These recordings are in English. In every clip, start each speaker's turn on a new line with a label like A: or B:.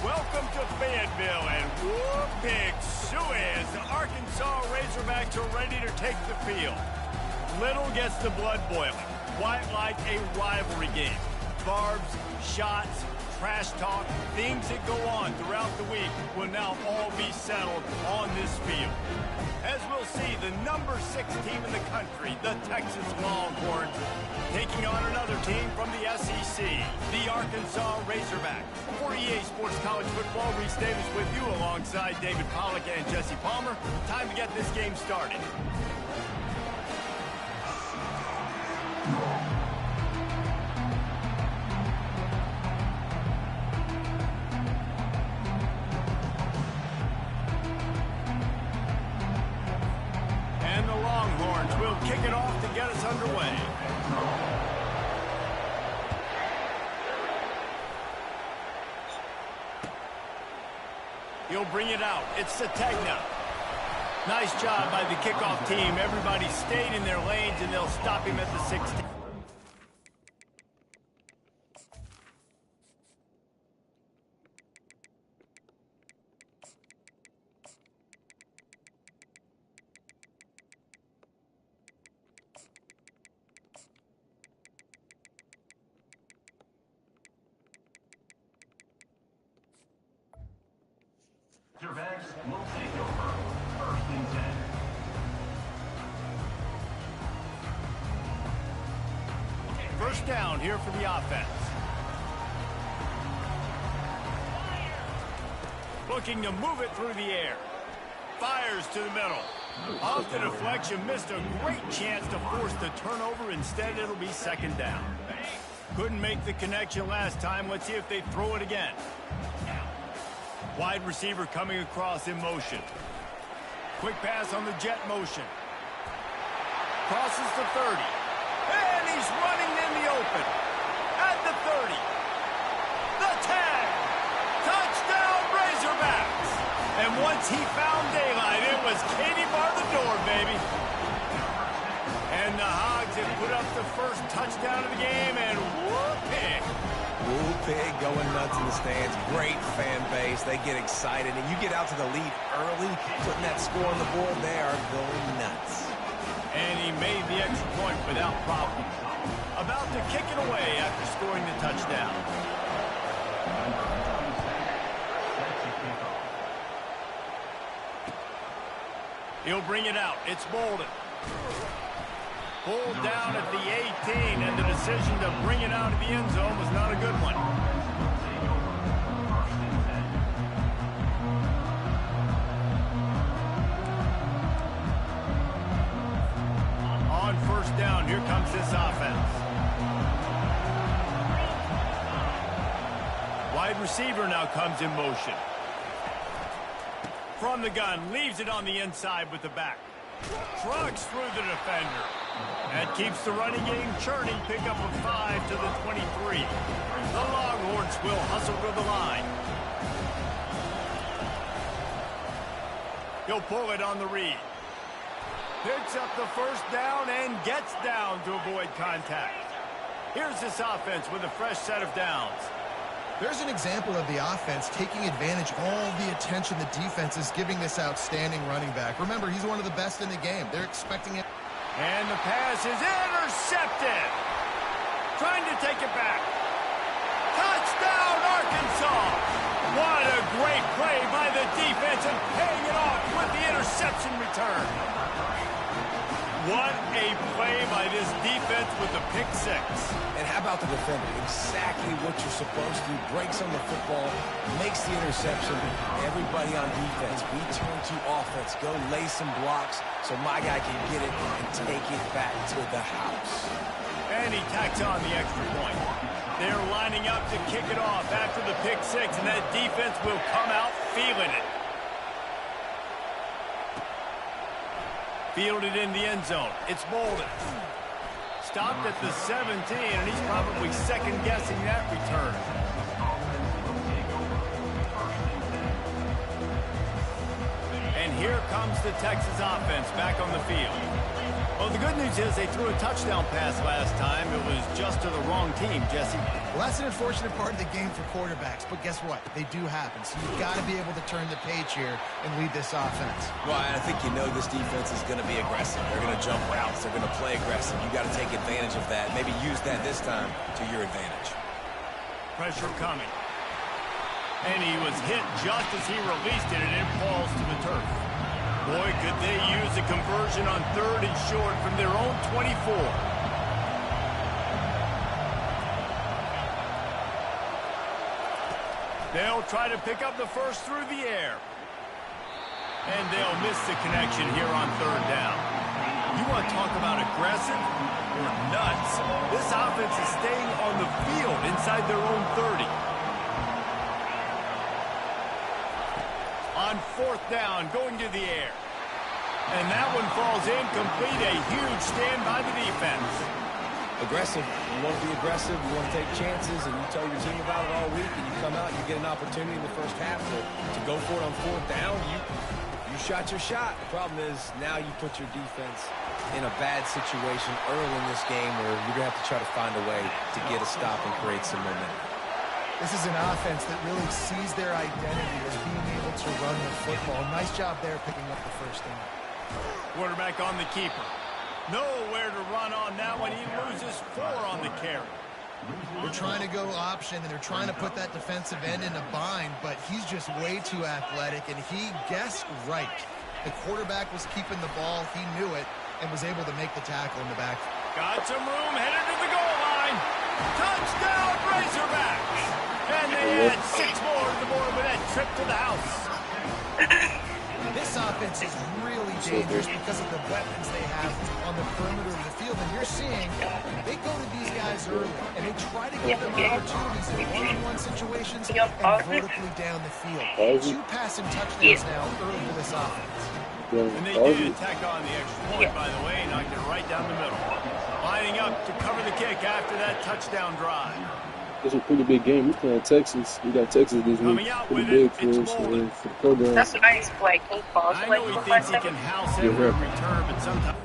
A: Welcome to Fayetteville, and whoop, big suey, the Arkansas Razorbacks are ready to take the field. Little gets the blood boiling, quite like a rivalry game. Barbs, shots, trash talk, things that go on throughout the week will now all be settled on this field. As we'll see, the number 6 team in the country, the Texas Longhorns, taking on another team from the SEC, the Arkansas Razorbacks. For EA Sports College Football, Reese Davis with you alongside David Pollack and Jesse Palmer. Time to get this game started. And the Longhorns will kick it off to get us underway. He'll bring it out. It's Sategna. Nice job by the kickoff team. Everybody stayed in their lanes, and they'll stop him at the 16.
B: Razorbacks will take over. First and 10.
A: First down here for the offense. Looking to move it through the air. Fires to the middle. Off the deflection, missed a great chance to force the turnover. Instead, it'll be second down. Couldn't make the connection last time. Let's see if they throw it again. Wide receiver coming across in motion. Quick pass on the jet motion. Crosses the 30. And he's running in the open. At the 30. The 10. Touchdown, Razorbacks. And once he found daylight, it was Katie bar the door, baby. And the Hogs have put up the first touchdown of the game, and whoop-pig.
C: Woo pig going nuts in the stands. Great fan base. They get excited. And you get out to the lead early, putting that score on the board, they are going nuts.
A: And he made the extra point without problem. About to kick it away after scoring the touchdown. He'll bring it out. It's Bolden. Pulled down at the 18, and the decision to bring it out of the end zone was not a good one. On first down, here comes this offense. Wide receiver now comes in motion. From the gun, leaves it on the inside with the back. Trucks through the defender. That keeps the running game churning. Pick up a 5 to the 23. The Longhorns will hustle to the line. He'll pull it on the read. Picks up the first down and gets down to avoid contact. Here's this offense with a fresh set of downs.
D: There's an example of the offense taking advantage of all the attention the defense is giving this outstanding running back. Remember, he's one of the best in the game. They're expecting it.
A: And the pass is intercepted. Trying to take it back. Touchdown, Arkansas. What a great play by the defense and paying it off with the interception return. What a play by this defense with the pick 6.
C: And how about the defender? Exactly what you're supposed to do. Breaks on the football, makes the interception. Everybody on defense, we turn to offense. Go lay some blocks so my guy can get it and take it back to the house.
A: And he tacks on the extra point. They're lining up to kick it off after the pick 6, and that defense will come out feeling it. Fielded in the end zone. It's Bolden. Stopped at the 17, and he's probably second-guessing that return. And here comes the Texas offense back on the field. Well, the good news is they threw a touchdown pass last time. It was just to the wrong team, Jesse.
D: Well, that's an unfortunate part of the game for quarterbacks, but guess what? They do happen. So you've got to be able to turn the page here and lead this offense.
C: Well, I think you know this defense is going to be aggressive. They're going to jump routes. They're going to play aggressive. You got to take advantage of that. Maybe use that this time to your advantage.
A: Pressure coming. And he was hit just as he released it, and it falls to the turf. Boy, could they use a conversion on 3rd and short from their own 24. They'll try to pick up the first through the air. And they'll miss the connection here on 3rd down. You want to talk about aggressive or nuts? This offense is staying on the field inside their own 30. On 4th down, going to the air. And that one falls incomplete. A huge stand by the defense.
C: Aggressive. You want to be aggressive. You want to take chances, and you tell your team about it all week, and you come out and you get an opportunity in the first half to go for it on 4th down. You shot your shot. The problem is now you put your defense in a bad situation early in this game where you're going to have to try to find a way to get a stop and create some momentum.
D: This is an offense that really sees their identity as being able to run the football. Nice job there picking up the first down.
A: Quarterback on the keeper. Nowhere to run on that one. He loses 4 on the carry.
D: They're trying to go option, and they're trying to put that defensive end in a bind, but he's just way too athletic, and he guessed right. The quarterback was keeping the ball. He knew it and was able to make the tackle in the back.
A: Got some room, headed to the goal line. Touchdown, Razorbacks! And they add 6 more to the board with that trip to the house.
D: This offense is really dangerous because of the weapons they have on the perimeter of the field. And you're seeing they go to these guys early, and they try to give them opportunities in one-on-one situations and vertically down the field. 2 passing touchdowns now early for this offense.
A: And they did tack on the extra point, by the way, knocked it right down the middle. Lining up to cover the kick after that touchdown drive.
E: It's a pretty big game. We're playing Texas. We got Texas this week. Pretty big for us for the program.
F: That's a nice play.
A: I know he thinks he can house every return, but sometimes...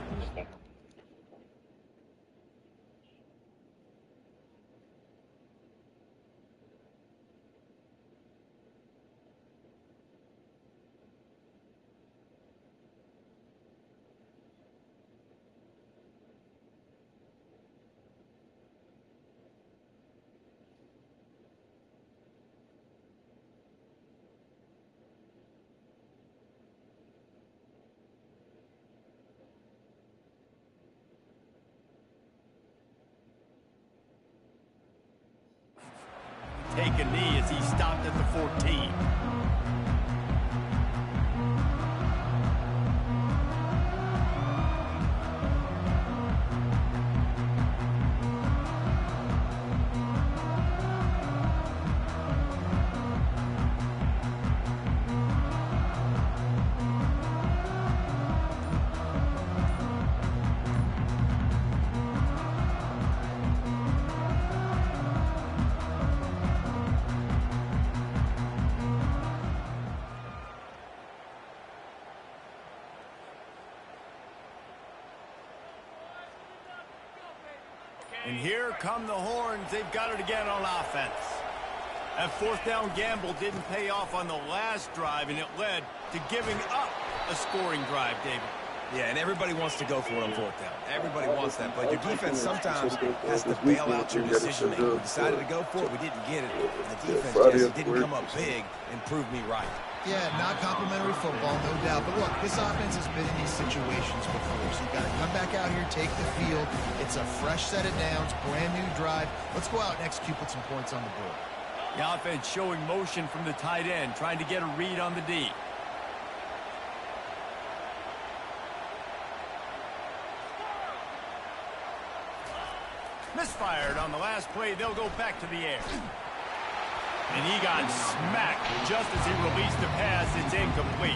A: take a knee as he stopped at the 14. And here come the horns. They've got it again on offense. That 4th down gamble didn't pay off on the last drive, and it led to giving up a scoring drive, David.
C: Yeah, and everybody wants to go for it on 4th down. Everybody wants that, but your defense sometimes has to bail out your decision-making. We decided to go for it. We didn't get it. The defense just didn't come up big and prove me right.
D: Yeah, not complimentary football, no doubt. But look, this offense has been in these situations before, so you've got to come back out here, take the field. It's a fresh set of downs, brand new drive. Let's go out and execute with some points on the board.
A: The offense showing motion from the tight end, trying to get a read on the D. Misfired on the last play. They'll go back to the air. And he got smacked just as he released the pass. It's incomplete.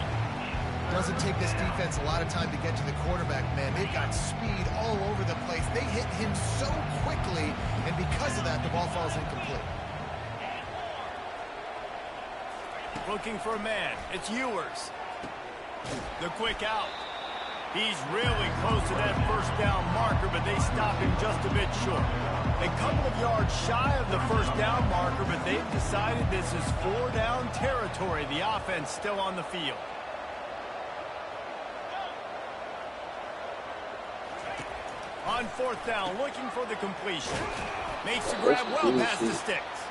D: Doesn't take this defense a lot of time to get to the quarterback, man. They've got speed all over the place. They hit him so quickly, and because of that, the ball falls incomplete.
A: Looking for a man. It's Ewers. The quick out. He's really close to that first down marker, but they stop him just a bit short. A couple of yards shy of the first down marker, but they've decided this is 4-down territory. The offense still on the field. On 4th down, looking for the completion. Makes the grab well past the sticks.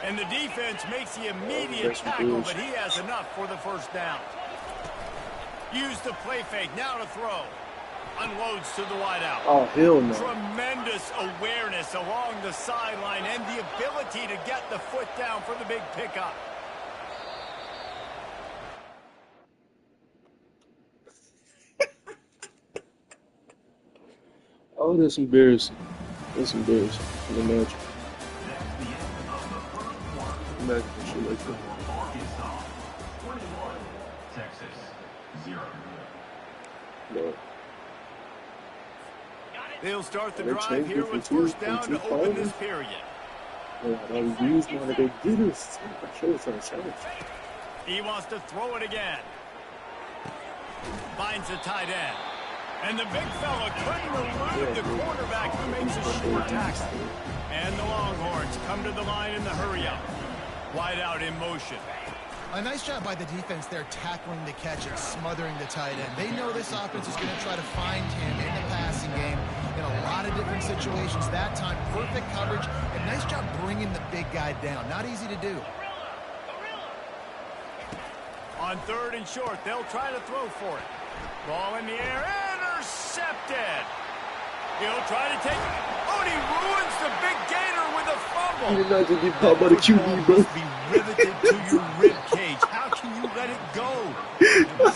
A: And the defense makes the immediate tackle, but he has enough for the first down. Use the play fake, now to throw. Unloads to the wideout.
E: Oh, hell no.
A: Tremendous awareness along the sideline and the ability to get the foot down for the big pickup.
E: Oh, that's embarrassing. That's embarrassing. Imagine. Imagine shit like that.
B: Texas, 0.
E: No.
A: They'll start the drive here with first down to open this period. He wants to throw it again. Finds the tight end. And the big fella couldn't elude the quarterback who makes a short tackle. And the Longhorns come to the line in the hurry-up. Wide out in motion.
D: A nice job by the defense there tackling the catch and smothering the tight end. They know this offense is going to try to find him in the passing game in a lot of different situations. That time, perfect coverage and nice job bringing the big guy down. Not easy to do.
A: On 3rd and short, they'll try to throw for it. Ball in the air, intercepted. He'll try to take it. Oh, and he ruins the big gator with a fumble.
E: You did not just get popped by the QB, bro.
A: Must be riveted to your rib cage. How can you let it go?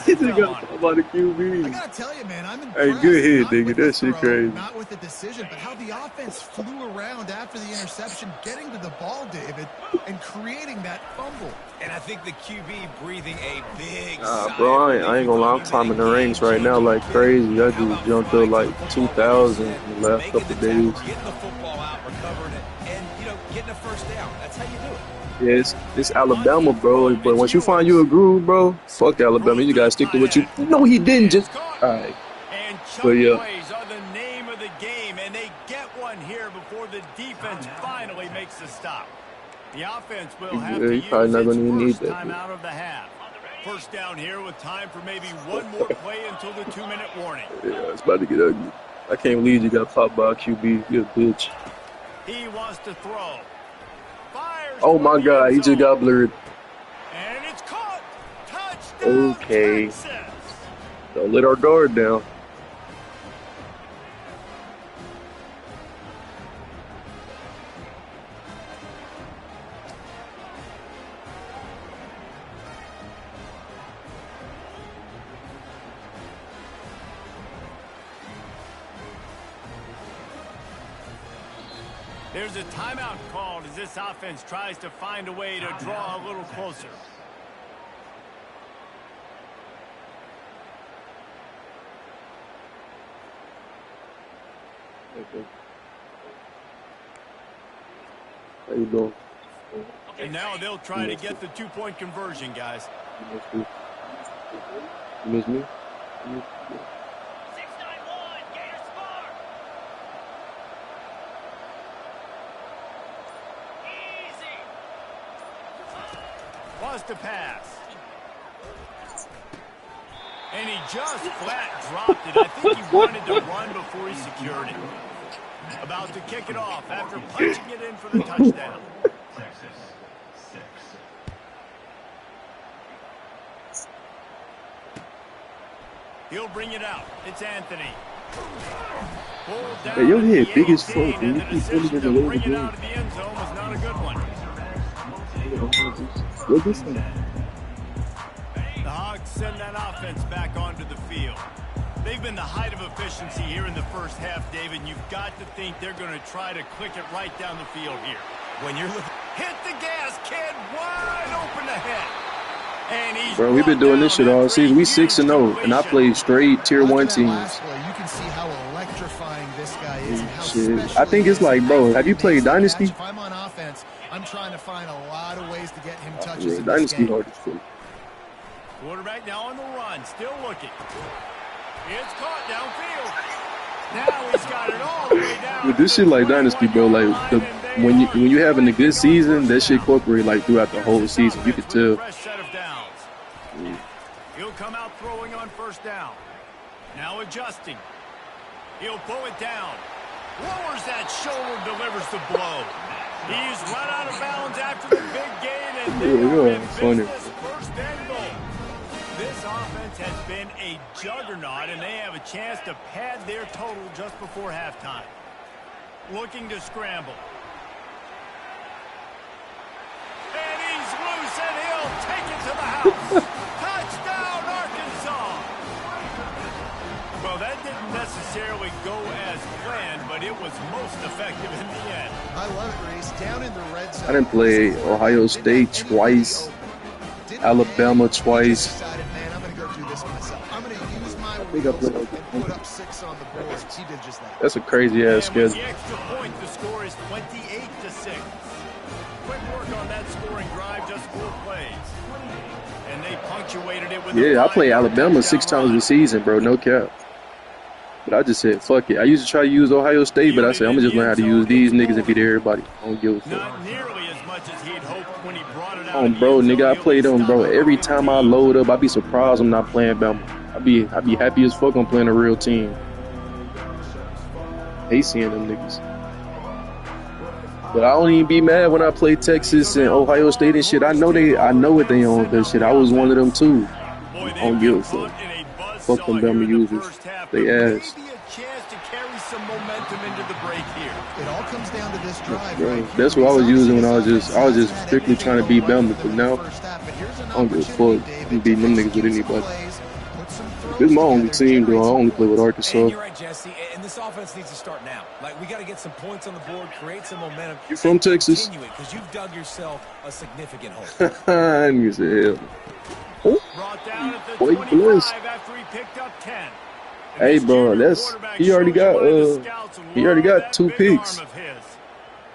E: He just got popped by the QB.
D: I gotta tell you, man, I'm impressed.
E: Hey, good hit,
D: Not
E: nigga.
D: with
E: That
D: the
E: shit
D: throw,
E: crazy.
D: Not with the decision, but how the offense flew around after the interception, getting to the ball, David, and creating that fumble.
C: And I think the QB breathing a big
E: Bro, I ain't gonna lie. I'm climbing the ranks right now like crazy. I just jumped up like 2,000 in the last couple of days.
C: Getting the football out, recovering it, and, getting a first down. That's how you do it.
E: Yeah, it's Alabama, bro. But once you find you a groove, bro, fuck Alabama. You gotta stick to what you. No, he didn't just. All right.
A: And
E: But yeah.
A: plays are the name of the game, and they get one here before the defense finally makes the stop. The offense will have to use
E: probably not
A: its
E: gonna even need
A: first
E: that,
A: time out of the half. First down here with time for maybe one more play until the 2-minute warning.
E: Yeah, it's about to get ugly. I can't believe you got popped by a QB. You a bitch.
A: He wants to throw. Fires
E: Oh my
A: for the
E: God,
A: end
E: he just
A: zone.
E: got blurred.
A: And it's caught. Touchdown,
E: Okay.
A: Texas.
E: Don't let our guard down.
A: There's a timeout called as this offense tries to find a way to draw a little closer.
E: Okay. How you doing?
A: And now they'll try to get the 2-point conversion, guys.
E: You miss me? You miss me?
A: Wants to pass. And he just flat dropped it. I think he wanted to run before he secured it. About to kick it off after punching it in for the touchdown.
B: Texas, 6.
A: He'll bring it out. It's Anthony. Pulled down
E: Hey, your head
A: at
E: big
A: the
E: as fuck,
A: 18,
E: man.
A: and
E: You
A: the
E: keep
A: decision
E: putting it
A: to
E: away
A: bring
E: the
A: it
E: game.
A: out of the end zone was not a good one.
E: What this thing?
A: The Hogs send that offense back onto the field. They've been the height of efficiency here in the first half, David. You've got to think they're going to try to click it right down the field here.
C: When you're looking,
A: Hit the gas, kid. Wide open ahead. And he's
E: Bro, we've been doing this shit all season. We 6-0, and I play straight tier 1 teams.
D: You can see how electrifying this guy is and how
E: Shit.
D: special
E: I think
D: he
E: it's
D: is.
E: like, bro, have you played Dynasty?
D: If I'm on offense, I'm trying to find a lot of ways to get him touches
E: Yeah,
D: in this
E: Dynasty
D: game.
E: hard as fuck.
A: Quarterback now on the run, still looking. It's caught downfield. Now he's got it all the way down.
E: Dude, this shit like Dynasty, bro. Like when you having a good season, that shit incorporate like throughout the whole season. You could tell.
A: He'll come out throwing on first down. Now adjusting. He'll pull it down. Lowers that shoulder, delivers the blow. He's run out of bounds after the big gain, and they are in business, first and goal. This offense has been a juggernaut, and they have a chance to pad their total just before halftime. Looking to scramble. And he's loose, and he'll take it to the house. Touchdown, Arkansas! Well, that didn't necessarily go as planned, but it was most effective in the end.
D: I love it, Reese. Down in the red zone.
E: I didn't play Ohio State twice, Alabama twice.
D: Decided, man, I'm going to go do this myself. I'm going to use my
E: think I played
D: and put up 6 on the board. He did just that.
E: That's a crazy ass
A: And with
E: schedule.
A: the extra point, the score is 28-6. Quick work on that scoring drive, just 4 plays. And they punctuated it with
E: Yeah, I play Alabama 6 times a season, bro. No cap. But I just said, fuck it. I used to try to use Ohio State, but I said, I'm going to just learn how to use these niggas and beat everybody. I don't give a fuck.
A: Not nearly as much as he'd hoped when he brought it out.
E: Oh, bro, nigga, I played them, bro. Every time I load up, I be surprised I'm not playing Bama. I be happy as fuck I'm playing a real team. Hate seeing them niggas. But I don't even be mad when I play Texas and Ohio State and shit. I know what they own that shit. I was one of them too. I don't give a fuck. Fuck them Bama users. They ass.
A: Maybe a chance to carry some momentum into the break here.
D: It all comes down to this drive.
E: Bro,
D: right?
E: that's what I was using when I was just strictly trying to beat Bama. But now I don't give a fuck. I'm beating them niggas with anybody. This is my only team, though. I only play with Arkansas.
C: And you're right, Jesse. And this offense needs to start now. Like, we got to get some points on the board, create some momentum.
E: You from Texas?
C: Continue it, because you've dug yourself a significant hole.
E: Niggas say, hell. Oh,
A: Brought down at the
E: boy,
A: 25
E: bless.
A: after he picked up 10.
E: Hey, bro, he already got 2 picks.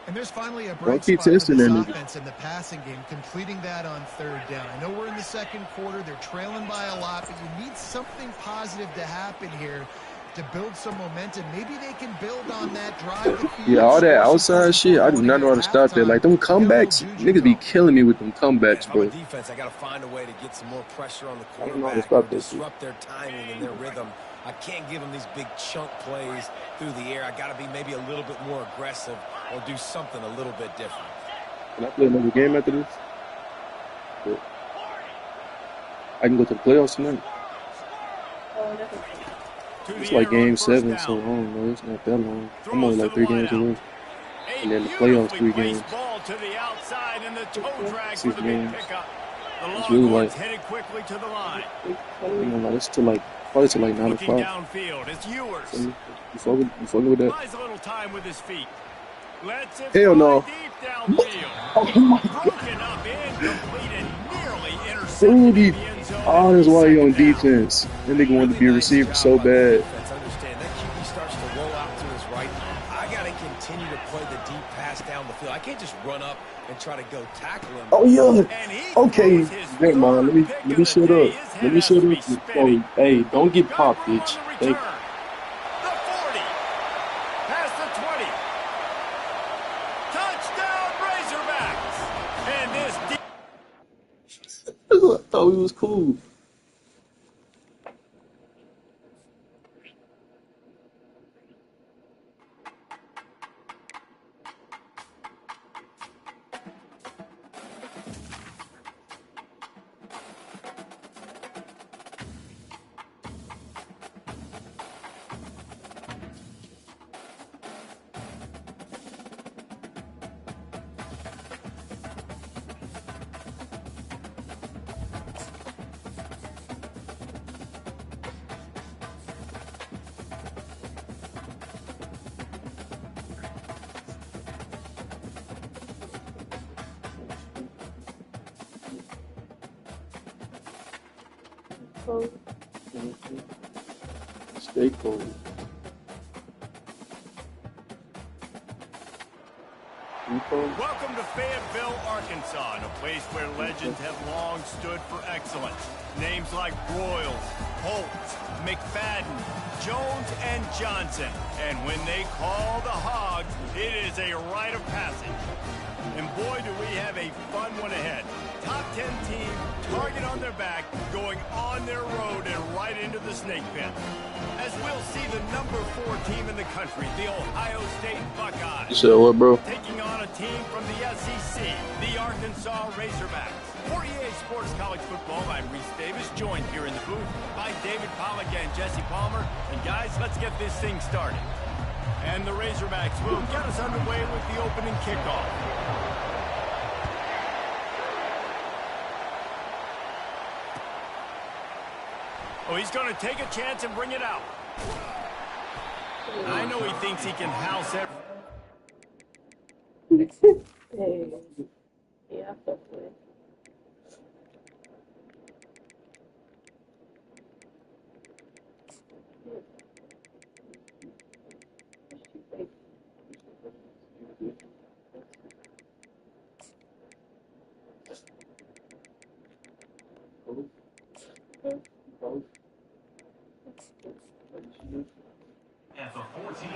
D: And there's finally a
E: Don't
D: bright
E: keep
D: spot for
E: testing
D: this
E: that nigga.
D: offense in the passing game, completing that on 3rd down. I know we're in the 2nd quarter. They're trailing by a lot, but you need something positive to happen here to build some momentum. Maybe they can build on that drive.
E: Yeah, all that outside shit, I do not know how to stop that. Like, them comebacks, niggas be killing me with them comebacks,
C: I'm
E: bro.
C: a defense. I got to find a way to get some more pressure on the
E: I don't know how to
C: quarterback,
E: stop this shit.
C: disrupt their timing and their rhythm. I can't give them these big chunk plays through the air. I got to be maybe a little bit more aggressive or do something a little bit different.
E: Can I play another game after this? Yeah. I can go to the playoffs tonight. It's like game 7, so I don't know. It's not that long. I'm only like 3 games away. And then the playoffs, 3 games. 6 games. It's really like, you know, like it's till like, probably till like 9 o'clock. You fucking with that? Hell no. Oh my God. Oh, that's why he on defense. That nigga wanted to be a receiver so bad.
C: Understand that QB starts to roll out to his right. I got to continue to play the deep pass down the field. I can't just run up and try to go tackle him.
E: Oh yeah. Okay. Never mind. Let me shut up. Let me shut up. Oh, hey, don't get popped, bitch. Thank you.
A: The 40. Past the 20. Touchdown Razorbacks. And this
E: I thought we was cool. Stay cold.
A: Welcome to Fayetteville, Arkansas, a place where legends have long stood for excellence. Names like Broyles, Holtz, McFadden, Jones, and Johnson. And when they call the Hogs, it is a rite of passage. And boy, do we have a fun one ahead. Top 10 team, target on their back, going on their road and right into the snake pit. As we'll see the number 4 team in the country, the Ohio State Buckeyes.
E: So what, bro?
A: Taking on a team from the SEC, the Arkansas Razorbacks. For EA Sports College Football, I'm Reese Davis, joined here in the booth by David Pollack and Jesse Palmer. And guys, let's get this thing started. And the Razorbacks will get us underway with the opening kickoff. Oh, he's going to take a chance and bring it out. I know he thinks he can house every...
F: Hey. Yeah, hopefully.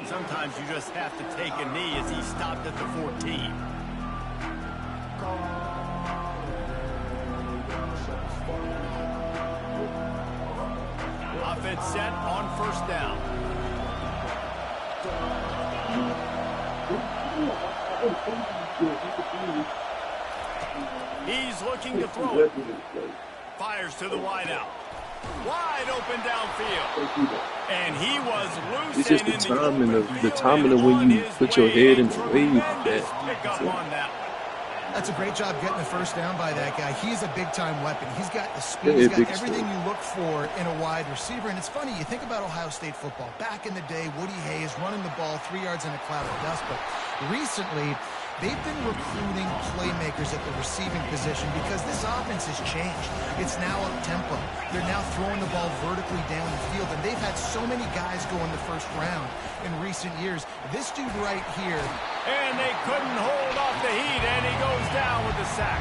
A: Sometimes you just have to take a knee as he stopped at the 14. Offense set on first down. He's looking to throw it. Fires to the wideout. Wide open downfield. And he was loose.
E: It's just the timing of when you put your head in the wave.
D: That's a great job getting the first down by that guy. He's a big-time weapon. He's got the speed. He's got everything you look for in a wide receiver. And it's funny, you think about Ohio State football. Back in the day, Woody Hayes running the ball 3 yards in a cloud of dust. But recently, they've been recruiting playmakers at the receiving position because this offense has changed. It's now up-tempo. They're now throwing the ball vertically down the field, and they've had so many guys go in the first round in recent years. This dude right here.
A: And they couldn't hold off the heat, and he goes down with the sack.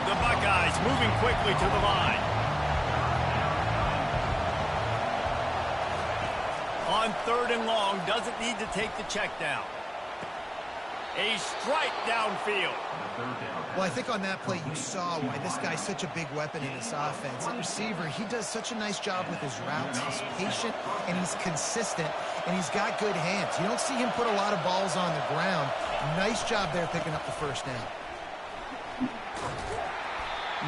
A: The Buckeyes moving quickly to the line. On 3rd and long, doesn't need to take the check down. A strike downfield.
D: Well, I think on that play you saw why this guy's such a big weapon in this offense. At receiver, he does such a nice job with his routes. He's patient, and he's consistent, and he's got good hands. You don't see him put a lot of balls on the ground. Nice job there picking up the first down.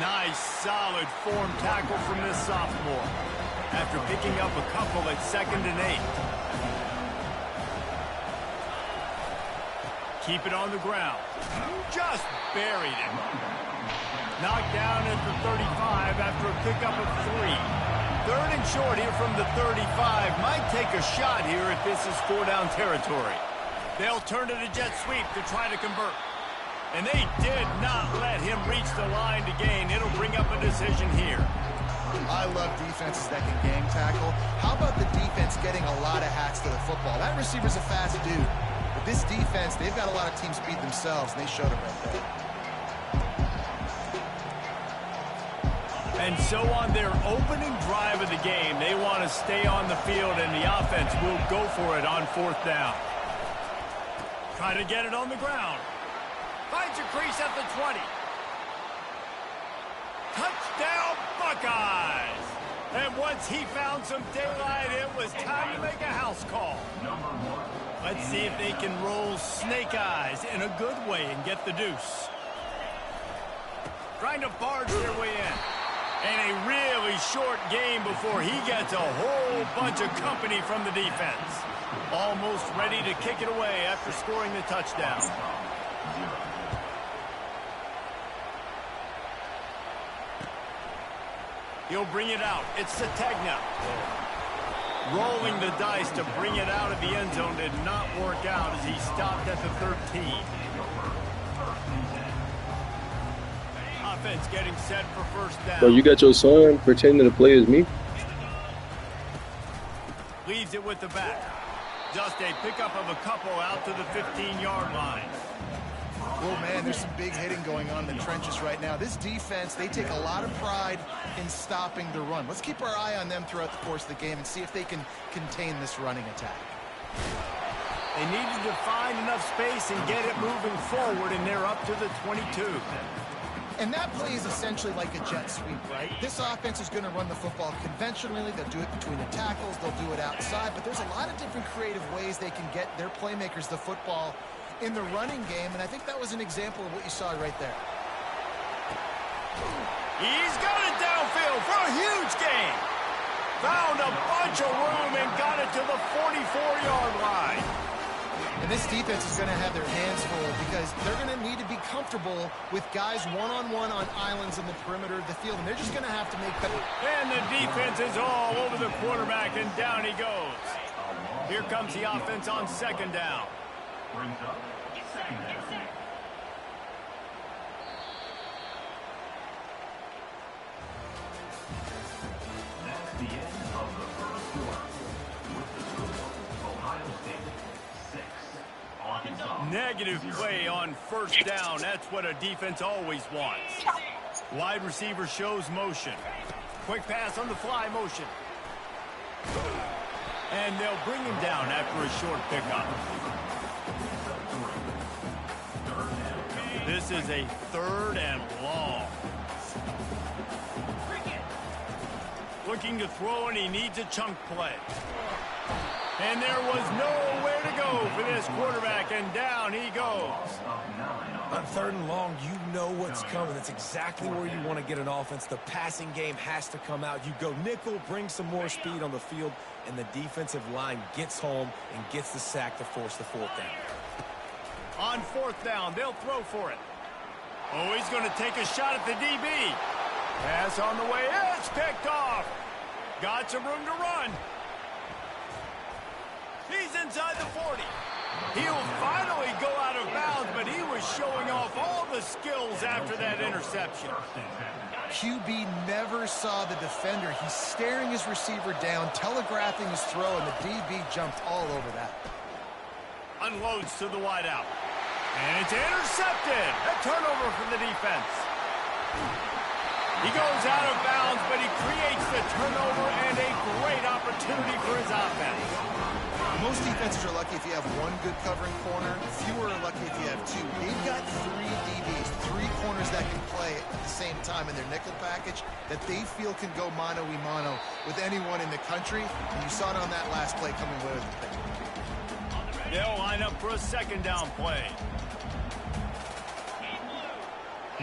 A: Nice, solid form tackle from this sophomore. After picking up a couple at 2nd and 8. Keep it on the ground. Just buried it. Knocked down at the 35 after a pickup of 3. 3rd and short here from the 35. Might take a shot here if this is 4-down territory. They'll turn to the jet sweep to try to convert. And they did not let him reach the line to gain. It'll bring up a decision here.
D: I love defenses that can gang tackle. How about the defense getting a lot of hats to the football? That receiver's a fast dude. But this defense, they've got a lot of teams beat themselves, and they showed it right there.
A: And so on their opening drive of the game, they want to stay on the field, and the offense will go for it on 4th down. Try to get it on the ground. Finds a crease at the 20. Touchdown, Buckeyes! And once he found some daylight, it was time to make a house call. Let's see if they can roll snake eyes in a good way and get the deuce. Trying to barge their way in. And a really short game before he gets a whole bunch of company from the defense. Almost ready to kick it away after scoring the touchdown. He'll bring it out. It's Sategna. Rolling the dice to bring it out of the end zone did not work out as he stopped at the 13. Offense getting set for first down.
E: Bro, you got your son pretending to play as me?
A: Leaves it with the back. Just a pickup of a couple out to the 15-yard line.
D: Man, there's some big hitting going on in the trenches right now. This defense, they take a lot of pride in stopping the run. Let's keep our eye on them throughout the course of the game and see if they can contain this running attack.
A: They needed to find enough space and get it moving forward, and they're up to the 22.
D: And that play is essentially like a jet sweep, right? This offense is going to run the football conventionally. They'll do it between the tackles. They'll do it outside. But there's a lot of different creative ways they can get their playmakers the football in the running game. And I think that was an example of what you saw right there.
A: He's got it downfield for a huge gain. Found a bunch of room and got it to the 44-yard line.
D: And this defense is going to have their hands full because they're going to need to be comfortable with guys one-on-one on islands in the perimeter of the field. And they're just going to have to make better.
A: And the defense is all over the quarterback, and down he goes. Here comes the offense on second down.
B: Brings up second down. That's the end of the first quarter. With the score, Ohio State 6, Arkansas.
A: Negative play on first down. That's what a defense always wants. Wide receiver shows motion. Quick pass on the fly motion. And they'll bring him down after a short pickup. This is a 3rd and long. Looking to throw, and he needs a chunk play. And there was nowhere to go for this quarterback, and down he goes.
C: On 3rd and long, you know what's coming. That's exactly where you want to get an offense. The passing game has to come out. You go nickel, bring some more speed on the field, and the defensive line gets home and gets the sack to force the 4th down.
A: On 4th down, they'll throw for it. Oh, he's going to take a shot at the DB. Pass on the way. It's picked off. Got some room to run. He's inside the 40. He'll finally go out of bounds, but he was showing off all the skills after that interception.
D: QB never saw the defender. He's staring his receiver down, telegraphing his throw, and the DB jumped all over that.
A: Unloads to the wideout. And it's intercepted. A turnover for the defense. He goes out of bounds, but he creates the turnover and a great opportunity for his offense.
D: Most defenses are lucky if you have one good covering corner. Fewer are lucky if you have two. They've got 3 DBs, 3 corners that can play at the same time in their nickel package that they feel can go mano-a-mano with anyone in the country. And you saw it on that last play coming away with the pick.
A: They'll line up for a 2nd down play.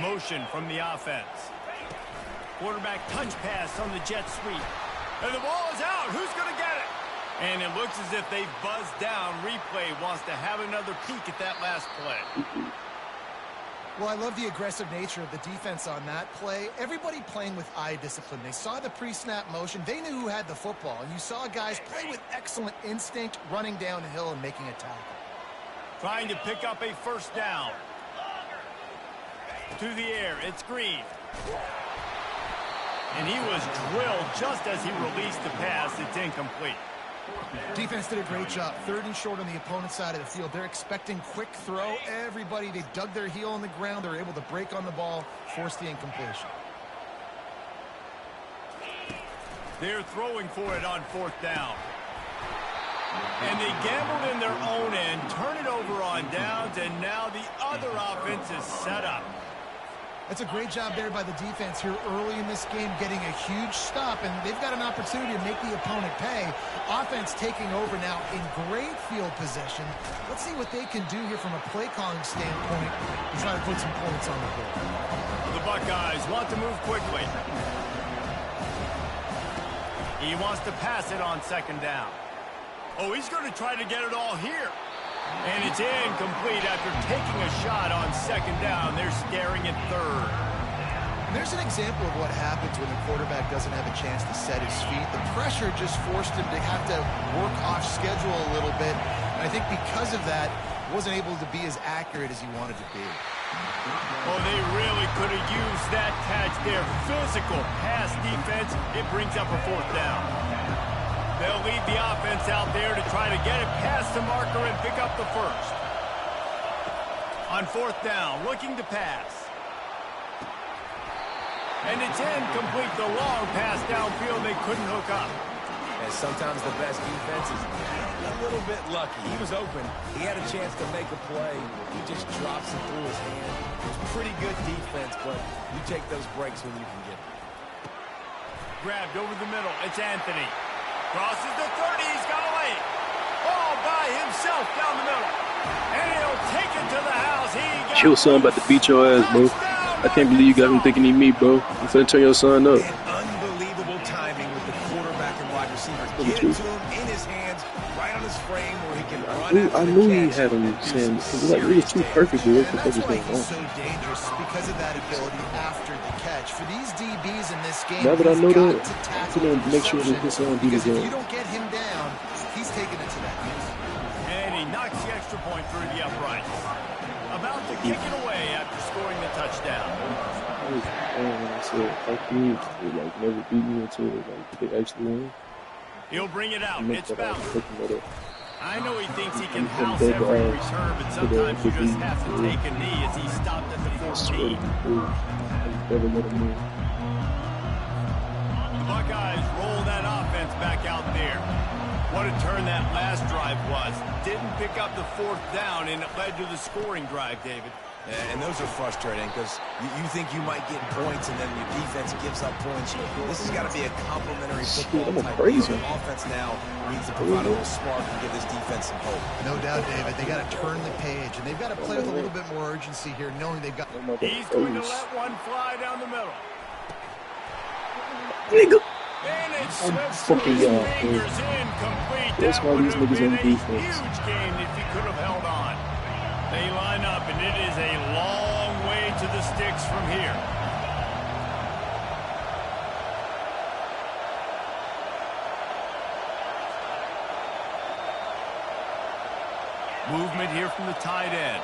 A: Motion from the offense. Quarterback touch pass on the jet sweep. And the ball is out. Who's going to get it? And it looks as if they've buzzed down. Replay wants to have another peek at that last play.
D: Well, I love the aggressive nature of the defense on that play. Everybody playing with eye discipline. They saw the pre-snap motion. They knew who had the football. And you saw guys play with excellent instinct, running down the hill and making a tackle.
A: Trying to pick up a 1st down. To the air. It's Green. And he was drilled just as he released the pass. It's incomplete.
D: Defense did a great job. 3rd and short on the opponent's side of the field. They're expecting quick throw. Everybody, they dug their heel on the ground. They're able to break on the ball, force the incompletion.
A: They're throwing for it on 4th down. And they gambled in their own end, turn it over on downs, and now the other offense is set up.
D: That's a great job there by the defense here early in this game, getting a huge stop, and they've got an opportunity to make the opponent pay. Offense taking over now in great field position. Let's see what they can do here from a play calling standpoint to try to put some points on the board.
A: The Buckeyes want to move quickly. He wants to pass it on 2nd down. Oh, he's going to try to get it all here. And it's incomplete after taking a shot on 2nd down. They're staring at 3rd.
D: And there's an example of what happens when the quarterback doesn't have a chance to set his feet. The pressure just forced him to have to work off schedule a little bit. And I think because of that, wasn't able to be as accurate as he wanted to be.
A: Oh, they really could have used that catch there. Physical pass defense. It brings up a 4th down. They'll lead the offense out there to try to get it past the marker and pick up the 1st. On 4th down, looking to pass. And it's incomplete. The long pass downfield, they couldn't hook up.
C: And sometimes the best defense is a little bit lucky. He was open. He had a chance to make a play. He just drops it through his hand. It's pretty good defense, but you take those breaks when you can get them.
A: Grabbed over the middle. It's Anthony. Crosses the 30. He's got away. All by himself down the middle. And he'll take it to the house. He got
E: Your son about to beat your ass, bro. I can't believe you got him thinking he me, bro. You finna turn your son up.
C: Unbelievable timing with the quarterback and wide receiver. Get it to him in his hands, right on his frame where he can run.
E: I knew he had him saying, because like, it was too perfect for what was going on.
D: So dangerous because of that ability after the catch. For these DBs in this game,
E: Now that I know that,
D: I'm
E: going to make sure that his son do the
D: because if you
E: job.
D: don't get him down, he's taking it to the house.
A: And he knocks the extra point through the uprights. About to kick it away after scoring the touchdown.
E: I was when I said, how can you like never beat me until like they actually win?
A: He'll bring it out. It's
E: That I was
A: bounced.
E: looking at it.
A: I know he thinks he can house every return, but sometimes you just have to take a knee as he stopped at the 14.
E: Never let him win.
A: The Buckeyes roll that offense back out there. What a turn that last drive was. Didn't pick up the 4th down, and it led to the scoring drive, David.
C: And those are frustrating because you think you might get points and then your defense gives up points. This has got to be a complimentary football type
E: crazy.
C: game. Offense now needs to provide a little spark and give this defense some hope.
D: No doubt, David. They got to turn the page, and they've got to play with a little bit more urgency here, knowing they've got.
A: He's going to let one fly down the middle.
E: Nigga.
A: And it
E: I'm
A: slips
E: fucking
A: through his
E: young,
A: fingers, incomplete.
E: That's
A: That
E: why
A: would
E: these
A: have
E: niggas
A: been
E: on
A: a
E: defense.
A: huge gain if he could have held on. They line up, and it is a long way to the sticks from here. Movement here from the tight end.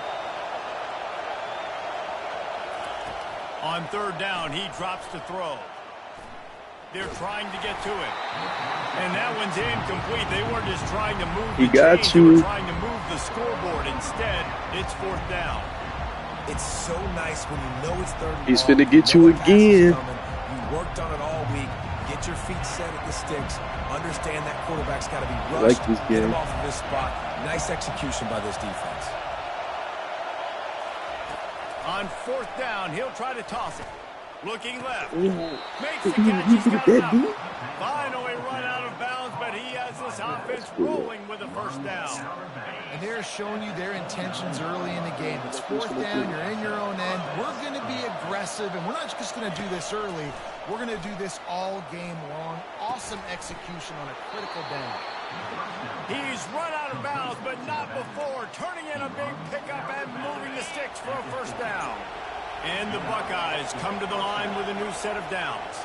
A: On 3rd down, he drops to throw. They're trying to get to it. And that one's incomplete. They weren't just trying to move
E: He
A: the
E: got
A: chains.
E: you.
A: They were trying to move the scoreboard. Instead, it's 4th down.
C: It's so nice when you know it's 3rd and
E: He's
C: long,
E: finna get
C: know
E: you
C: a pass is
E: again.
C: coming, you worked on it all week. Get your feet set at the sticks. Understand that quarterback's got to be rushed.
E: like this
C: Get him
E: game.
C: off of this spot. Nice execution by this defense.
A: On 4th down, he'll try to toss it. Looking left.
E: Ooh.
A: Makes the
E: You
A: catch. He's
E: did
A: got
E: that,
A: it out.
E: dude.
A: Finally run out of bounds, but he has this offense rolling with a 1st down.
D: And they're showing you their intentions early in the game. It's 4th down. You're in your own end. We're going to be aggressive, and we're not just going to do this early. We're going to do this all game long. Awesome execution on a critical down.
A: He's run out of bounds, but not before. Turning in a big pickup and moving the sticks for a 1st down. And the Buckeyes come to the line with a new set of downs.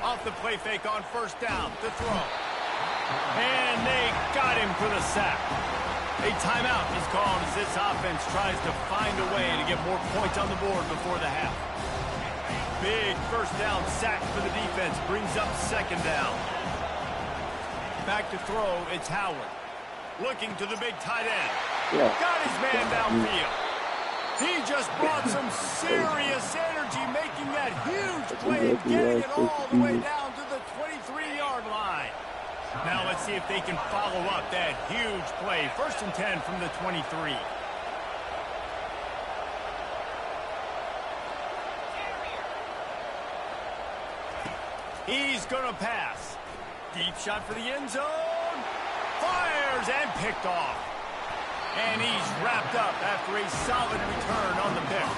A: Off the play fake on 1st down to throw. And they got him for the sack. A timeout is called as this offense tries to find a way to get more points on the board before the half. Big 1st down sack for the defense brings up 2nd down. Back to throw, it's Howard. Looking to the big tight end.
E: Yeah.
A: Got his man downfield. He just brought some serious energy, making that huge play and getting it all the way down to the 23-yard line. Now let's see if they can follow up that huge play. 1st and 10 from the 23. He's going to pass. Deep shot for the end zone. Fires and picked off. And he's wrapped up after a solid return on the pick.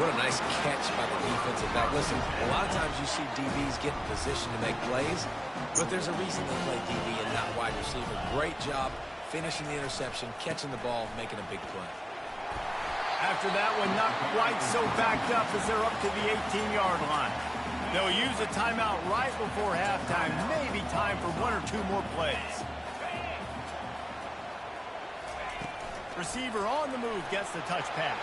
C: What a nice catch by the defensive back. Listen, a lot of times you see DBs get in position to make plays, but there's a reason they play DB and not wide receiver. Great job finishing the interception, catching the ball, making a big play.
A: After that one, not quite so backed up as they're up to the 18-yard line. They'll use a timeout right before halftime. Maybe time for 1 or 2 more plays. Receiver on the move gets the touch pass.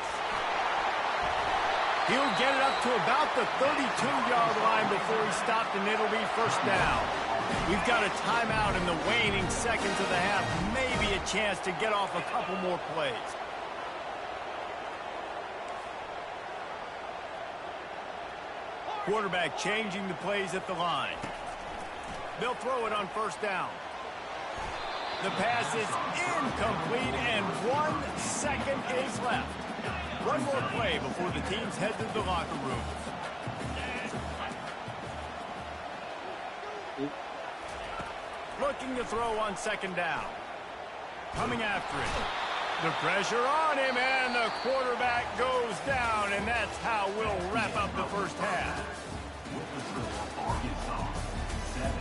A: He'll get it up to about the 32-yard line before he stopped, and it'll be 1st down. We've got a timeout in the waning seconds of the half. Maybe a chance to get off a couple more plays. Quarterback changing the plays at the line. They'll throw it on first down. The pass is incomplete, and 1 second is left. One more play before the teams head to the locker room. Looking to throw on second down. Coming after it. The pressure on him, and the quarterback goes down, and that's how we'll wrap up the first half.
B: With the score, Arkansas 7,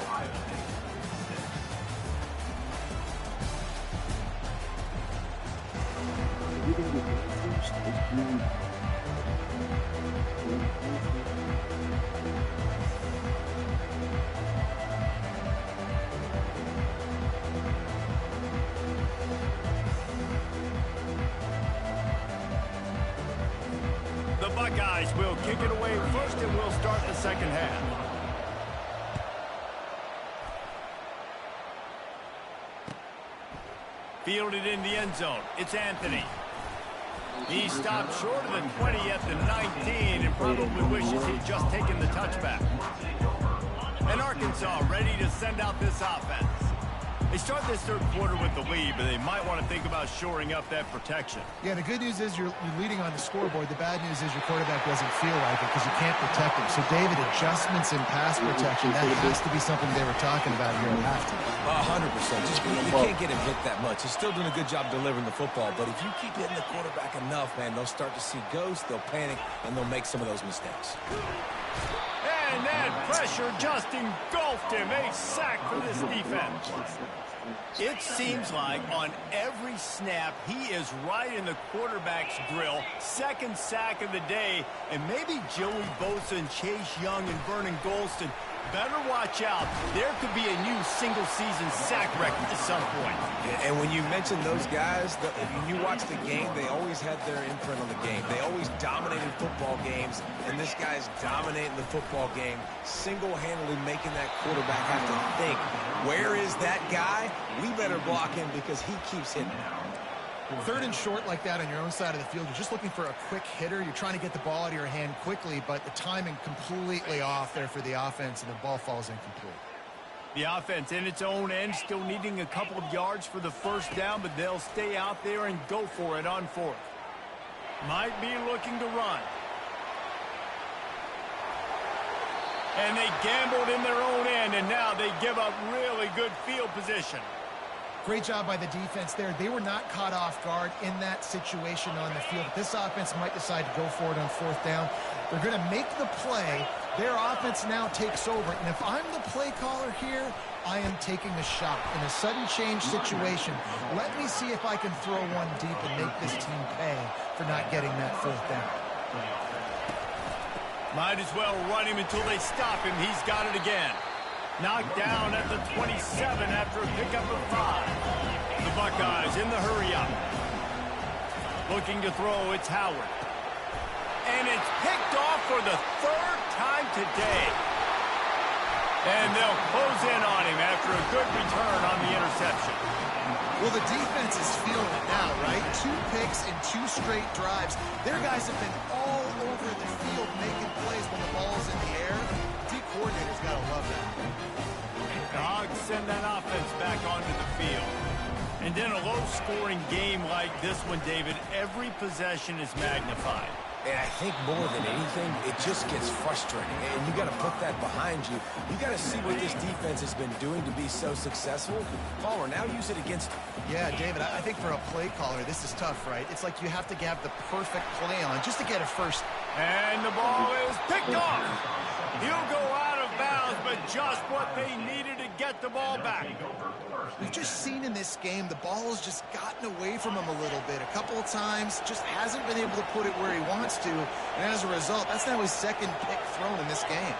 B: Ohio State 6.
A: The Buckeyes will kick it away first, and we'll start the second half. Fielded in the end zone. It's Anthony. He stopped short of the 20 at the 19 and probably wishes he'd just taken the touchback. And Arkansas ready to send out this offense. They start this third quarter with the lead, but they might want to think about shoring up that protection.
D: Yeah, the good news is you're leading on the scoreboard. The bad news is your quarterback doesn't feel like it because you can't protect him. So, David, adjustments in pass protection, that has to be something they were talking about here at halftime.
C: 100%. You can't get him hit that much. He's still doing a good job delivering the football, but if you keep hitting the quarterback enough, man, they'll start to see ghosts, they'll panic, and they'll make some of those mistakes.
A: And that pressure just engulfed him. A sack for this defense. It seems like on every snap, he is right in the quarterback's grill. Second sack of the day, and maybe Joey Bosa and Chase Young and Vernon Golston better watch out. There could be a new single-season sack record at some point.
C: And when you mention those guys, when you watch the game, they always had their imprint on the game. They always dominated football games, and this guy's dominating the football game, single-handedly making that quarterback have to think, where is that guy? We better block him because he keeps hitting.
D: Third and short like that on your own side of the field, you're just looking for a quick hitter. You're trying to get the ball out of your hand quickly, but the timing completely off there for the offense, and the ball falls incomplete.
A: The offense in its own end still needing a couple of yards for the first down, but they'll stay out there and go for it on fourth. Might be looking to run. And they gambled in their own end, and now they give up really good field position.
D: Great job by the defense there. They were not caught off guard in that situation on the field. This offense might decide to go for it on fourth down. They're going to make the play. Their offense now takes over. And if I'm the play caller here, I am taking a shot. In a sudden change situation, let me see if I can throw one deep and make this team pay for not getting that fourth down.
A: Might as well run him until they stop him. He's got it again. Knocked down at the 27 after a pickup of 5. The Buckeyes in the hurry-up. Looking to throw, it's Howard. And it's picked off for the third time today. And they'll close in on him after a good return on the interception.
D: Well, the defense is feeling it now, right? 2 picks in 2 straight drives. Their guys have been all over the field making plays when the ball's in the air. D coordinator's got to love that.
A: The Hogs send that offense back onto the field. And in a low-scoring game like this one, David, every possession is magnified.
C: And I think more than anything, it just gets frustrating. And you got to put that behind you. You got to see what this defense has been doing to be so successful. Caller, now use it against them.
D: Yeah, David, I think for a play caller, this is tough, right? It's like you have to have the perfect play on just to get a first.
A: And the ball is picked off. He'll go out of bounds, but just what they needed to get the ball back.
D: We've just seen in this game, the ball has just gotten away from him a little bit. A couple of times, just hasn't been able to put it where he wants to. And as a result, that's now his second pick thrown in this game.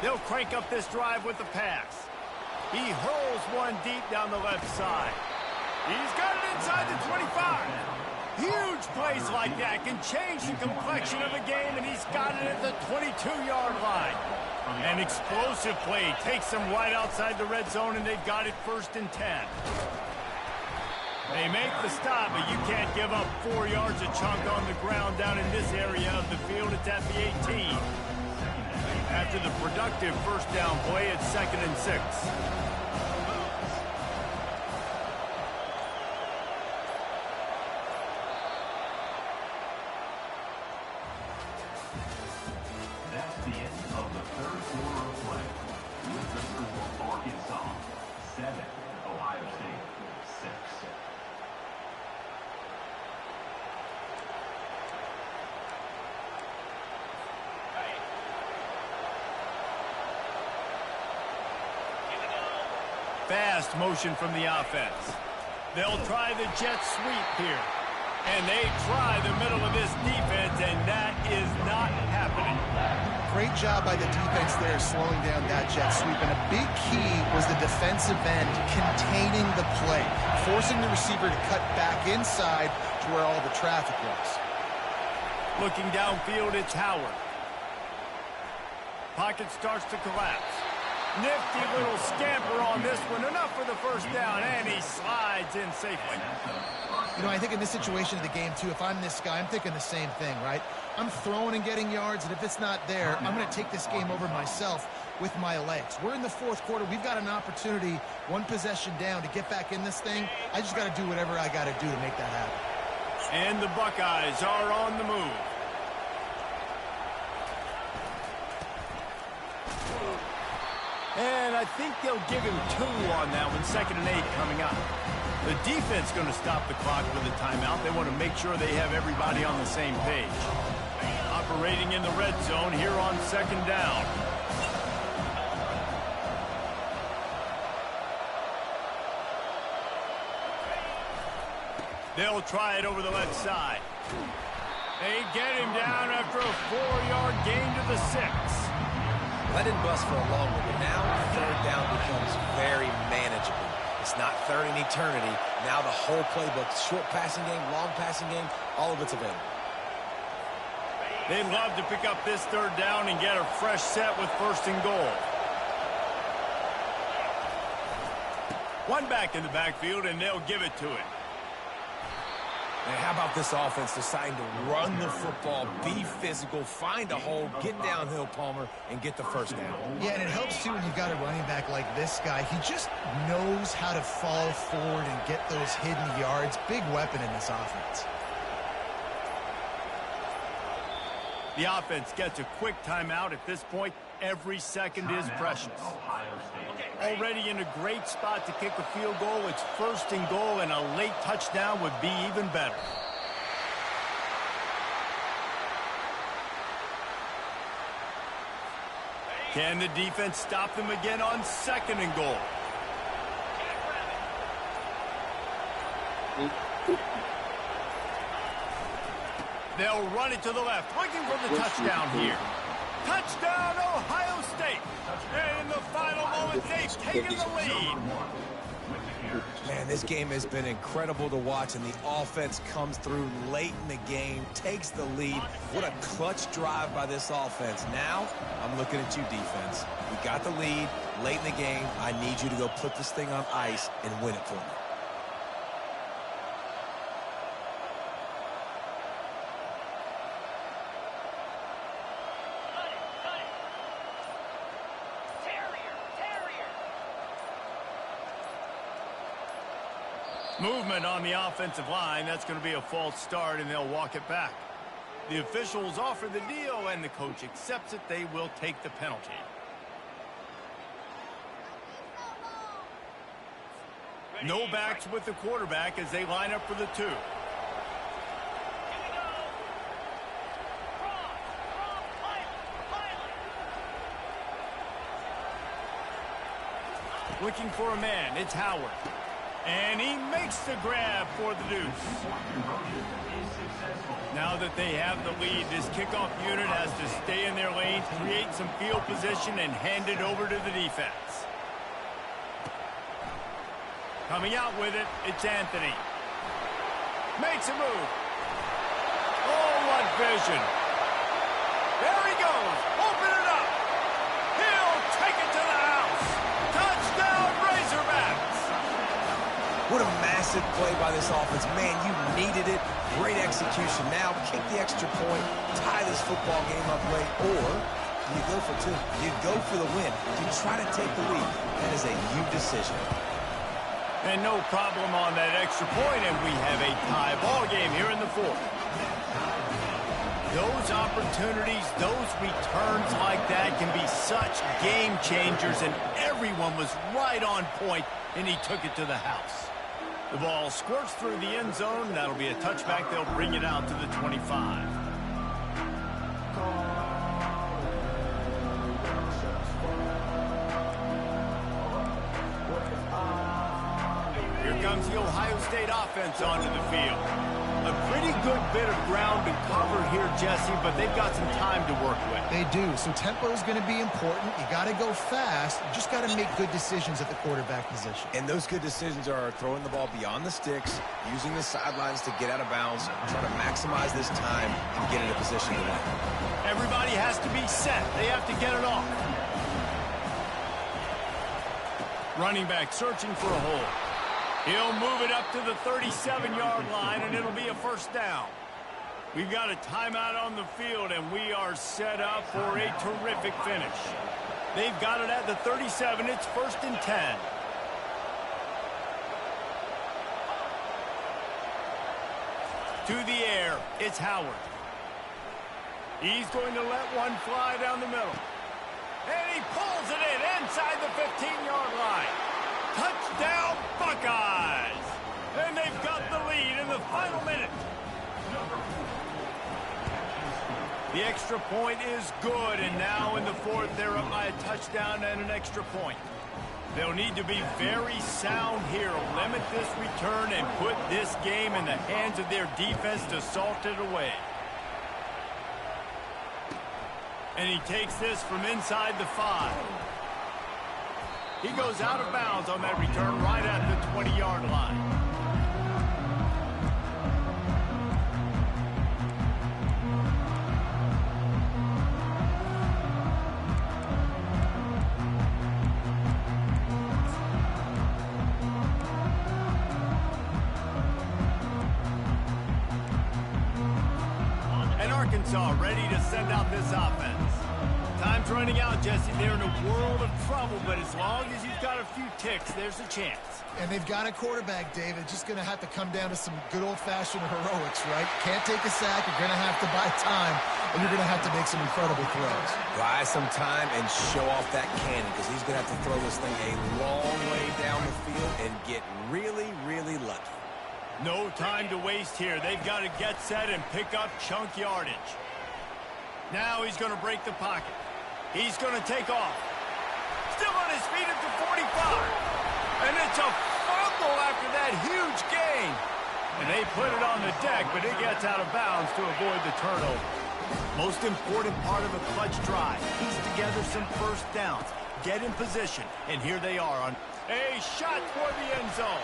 A: They'll crank up this drive with the pass. He hurls one deep down the left side. He's got it inside the 25. Huge plays like that can change the complexion of a game, and he's got it at the 22-yard line. An explosive play takes them right outside the red zone, and they've got it 1st and 10. They make the stop, but you can't give up 4 yards a chunk on the ground down in this area of the field. It's at the 18. After the productive first down play, it's 2nd and 6.
B: That's the end of the 3rd quarter of play. With the score, Arkansas 7, Ohio State 6.
A: Fast motion from the offense. They'll try the jet sweep here. And they try the middle of this defense, and that is not happening.
D: Great job by the defense there, slowing down that jet sweep. And a big key was the defensive end containing the play, forcing the receiver to cut back inside to where all the traffic was.
A: Looking downfield, it's Howard. Pocket starts to collapse. Nifty little scamper on this one. Enough for the first down, and he slides in safely.
D: You know, I think in this situation of the game, too, if I'm this guy, I'm thinking the same thing, right? I'm throwing and getting yards, and if it's not there, I'm going to take this game over myself with my legs. We're in the 4th quarter. We've got an opportunity, 1 possession down, to get back in this thing. I just got to do whatever I got to do to make that happen.
A: And the Buckeyes are on the move. And I think they'll give him 2 on that one. 2nd and 8 coming up. The defense going to stop the clock with a timeout. They want to make sure they have everybody on the same page. Operating in the red zone here on 2nd down. They'll try it over the left side. They get him down after a 4-yard gain to the 6.
C: Let him bust for a long one, but now 3rd down becomes very manageable. It's not 3rd in eternity. Now the whole playbook, short passing game, long passing game, all of it's available.
A: They'd love to pick up this 3rd down and get a fresh set with 1st and goal. 1 back in the backfield, and they'll give it to it.
C: And how about this offense deciding to run the football, be physical, find a hole, get downhill, Palmer, and get the 1st down?
D: Yeah, and it helps, too, when you've got a running back like this guy. He just knows how to fall forward and get those hidden yards. Big weapon in this offense.
A: The offense gets a quick timeout. At this point, every second is precious. Already in a great spot to kick a field goal. It's 1st and goal, and a late touchdown would be even better. Can the defense stop them again on 2nd and goal? They'll run it to the left, looking for the touchdown here. Touchdown, Ohio State. And in the final moments, they've taken the lead.
C: Man, this game has been incredible to watch, and the offense comes through late in the game, takes the lead. What a clutch drive by this offense. Now, I'm looking at you, defense. We got the lead late in the game. I need you to go put this thing on ice and win it for me.
A: Movement on the offensive line. That's going to be a false start, and they'll walk it back. The officials offer the deal, and the coach accepts it. They will take the penalty. No backs with the quarterback as they line up for the 2. Looking for a man. It's Howard. And he makes the grab for the deuce. Now that they have the lead, this kickoff unit has to stay in their lanes, create some field position, and hand it over to the defense. Coming out with it, it's Anthony. Makes a move. vision. There he goes. Open it up. He'll take it to the house. Touchdown, Razorbacks.
C: What a massive play by this offense. Man, you needed it. Great execution. Now kick the extra point, tie this football game up late, or do you go for two? Do you go for the win? Do you try to take the lead? That is a you decision.
A: And no problem on that extra point, and we have a tie ball game here in the fourth. Those opportunities, those returns like that can be such game changers, and everyone was right on point, and he took it to the house. The ball squirts through the end zone. That'll be a touchback. They'll bring it out to the 25. Here comes the Ohio State offense onto the field. A pretty good bit of ground to cover here, Jesse, but they've got some time to work with.
D: They do. So tempo is going to be important. You got to go fast. You just got to make good decisions at the quarterback position.
C: And those good decisions are throwing the ball beyond the sticks, using the sidelines to get out of bounds, trying to maximize this time and get in a position to win.
A: Everybody has to be set. They have to get it off. Running back searching for a hole. He'll move it up to the 37-yard line, and it'll be a first down. We've got a timeout on the field, and we are set up for a terrific finish. They've got it at the 37. It's 1st and 10. To the air, it's Howard. He's going to let one fly down the middle. And he pulls it in inside the 15-yard line. Touchdown, Buckeyes! And they've got the lead in the final minute. The extra point is good, and now in the fourth, they're up by a touchdown and an extra point. They'll need to be very sound here, limit this return, and put this game in the hands of their defense to salt it away. And he takes this from inside the 5. He goes out of bounds on that return right at the 20-yard line. And Arkansas ready to send out this offense. Time's running out, Jesse. They're in a world of trouble, but as long as you've got a few ticks, there's a chance.
D: And they've got a quarterback, David. Just going to have to come down to some good old-fashioned heroics, right? Can't take a sack. You're going to have to buy time, and you're going to have to make some incredible throws.
C: Buy some time and show off that cannon, because he's going to have to throw this thing a long way down the field and get really, really lucky.
A: No time to waste here. They've got to get set and pick up chunk yardage. Now he's going to break the pocket. He's going to take off. Still on his feet at the 45. And it's a fumble after that huge gain. And they put it on the deck, but it gets out of bounds to avoid the turnover. Most important part of a clutch drive. Piece together some first downs. Get in position. And here they are on a shot toward the end zone.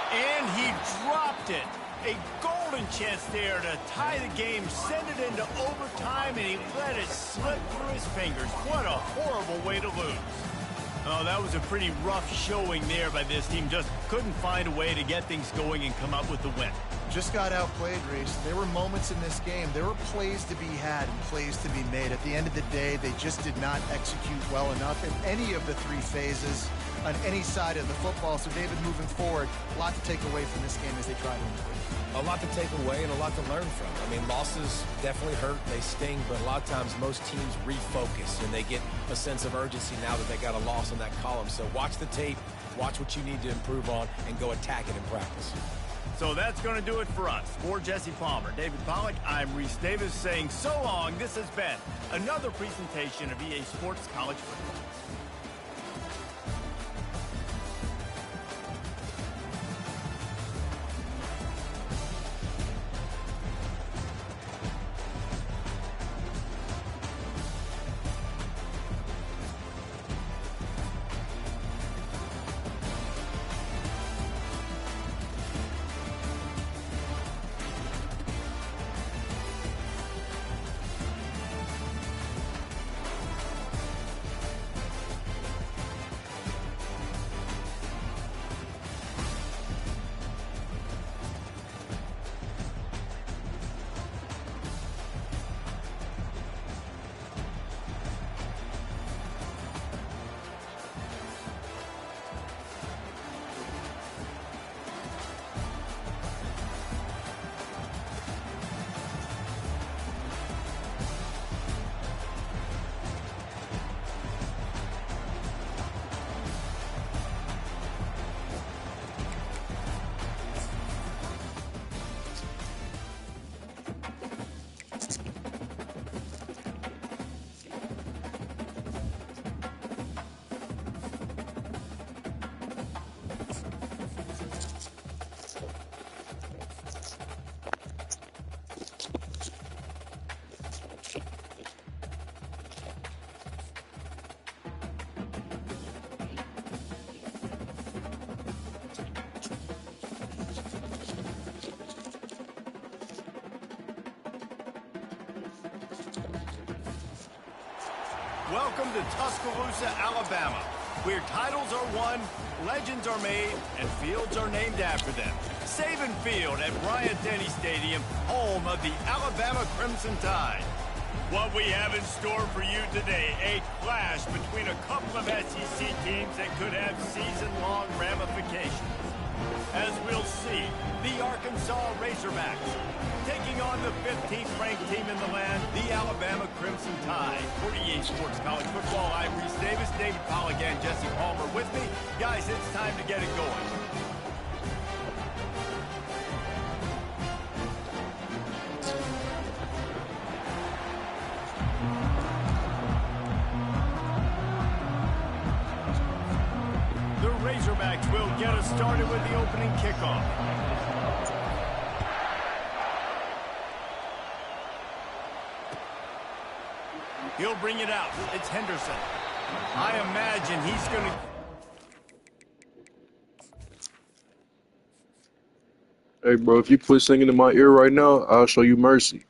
A: And he dropped it. A golden chance there to tie the game, send it into overtime, and he let it slip through his fingers. What a horrible way to lose. Oh, that was a pretty rough showing there by this team. Just couldn't find a way to get things going and come up with the win.
D: Just got outplayed, Reese. There were moments in this game. There were plays to be had and plays to be made. At the end of the day, they just did not execute well enough in any of the three phases on any side of the football. So, David, moving forward, a lot to take away from this game as they try to improve.
C: A lot to take away and a lot to learn from. I mean, losses definitely hurt, they sting, but a lot of times most teams refocus and they get a sense of urgency now that they got a loss on that column. So watch the tape, watch what you need to improve on, and go attack it in practice.
A: So that's going to do it for us. For Jesse Palmer, David Pollack, I'm Reese Davis saying so long. This has been another presentation of EA Sports College Football. Welcome to Tuscaloosa, Alabama, where titles are won, legends are made, and fields are named after them. Saban Field at Bryant-Denny Stadium, home of the Alabama Crimson Tide. What we have in store for you today, a clash between a couple of SEC teams that could have season-long ramifications. As we'll see, the Arkansas Razorbacks taking on the 15th ranked team in the land, the Alabama Crimson Tide. For EA Sports College Football, I'm Reese Davis, David Pollack, and Jesse Palmer with me. Guys, it's time to get it going. Razorbacks will get us started with the opening kickoff. He'll bring it out. It's Henderson. I imagine he's going to...
E: Hey, bro, if you quit singing in my ear right now, I'll show you mercy.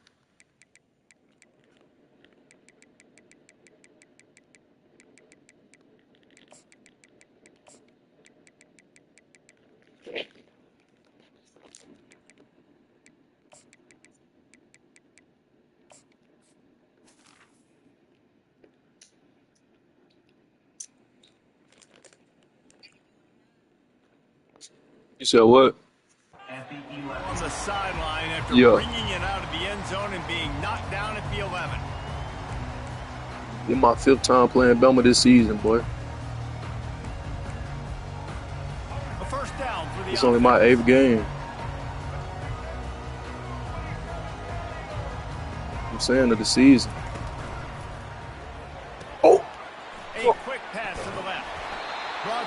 E: You said what?
A: On the sideline after bringing it out of the end zone and being knocked down at the 11.
E: This my 5th time playing Bama this season, boy.
A: A first down for the
E: It's only my 8th game. I'm saying of the season. Oh!
A: A quick pass to the left.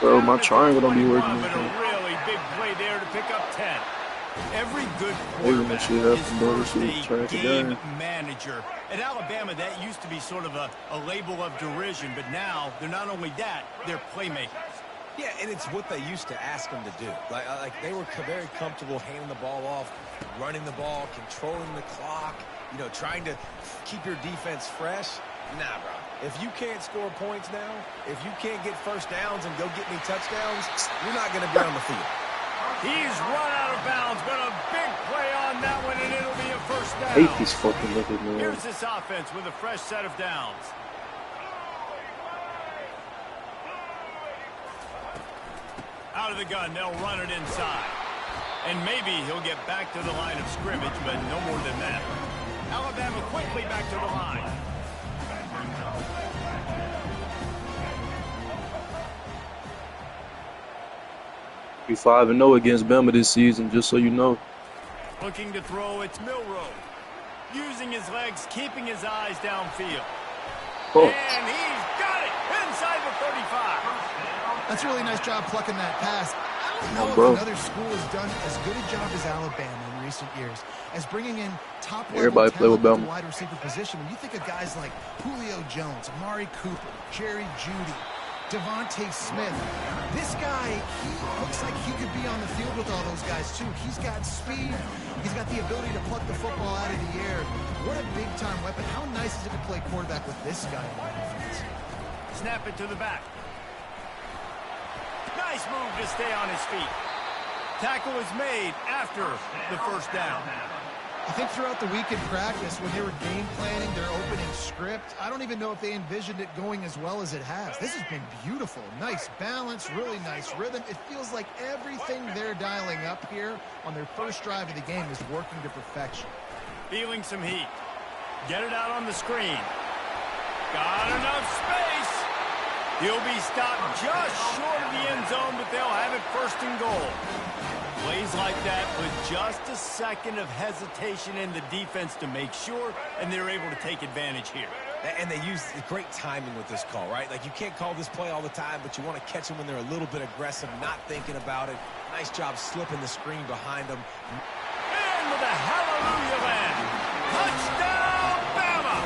E: Bro, my triangle don't be working.
A: But a really big play there to pick up 10. Every good quarterback is first a game manager. At Alabama, that used to be sort of a label of derision, but now they're not only that, they're playmakers.
C: Yeah, and it's what they used to ask them to do. Like they were very comfortable handing the ball off, running the ball, controlling the clock, you know, trying to keep your defense fresh. Nah, bro. If you can't score points now, if you can't get first downs and go get me touchdowns, you're not going to be on the field.
A: He's run out of bounds, but a big play on that one, and it'll be a first down.
E: I hate these fucking liquid, man.
A: Here's this offense with a fresh set of downs. Out of the gun, they'll run it inside. And maybe he'll get back to the line of scrimmage, but no more than that. Alabama quickly back to the line.
E: Be 5-0 against Bama this season, just so you know.
A: Looking to throw, it's Milroe. Using his legs, keeping his eyes downfield. Oh. And he's got it inside the 35.
D: That's a really nice job plucking that pass. I don't know if another school has done as good a job as Alabama in recent years as bringing in top-level talent at the wide receiver position. When you think of guys like Julio Jones, Amari Cooper, Jerry Jeudy, Devontae Smith, this guy, he looks like he could be on the field with all those guys too. He's got speed. He's got the ability to pluck the football out of the air. What a big-time weapon. How nice is it to play quarterback with this guy in the offense?
A: Snap it to the back. Nice move to stay on his feet. Tackle is made after the first down.
D: I think throughout the week in practice, when they were game planning their opening script, I don't even know if they envisioned it going as well as it has. This has been beautiful. Nice balance, really nice rhythm. It feels like everything they're dialing up here on their first drive of the game is working to perfection.
A: Feeling some heat. Get it out on the screen. Got enough space. He'll be stopped just short of the end zone, but they'll have it first and goal. Plays like that with just a second of hesitation in the defense to make sure, and they're able to take advantage here.
C: And they use great timing with this call, right? Like, you can't call this play all the time, but you want to catch them when they're a little bit aggressive, not thinking about it. Nice job slipping the screen behind them.
A: And with a hallelujah land. Touchdown, Bama!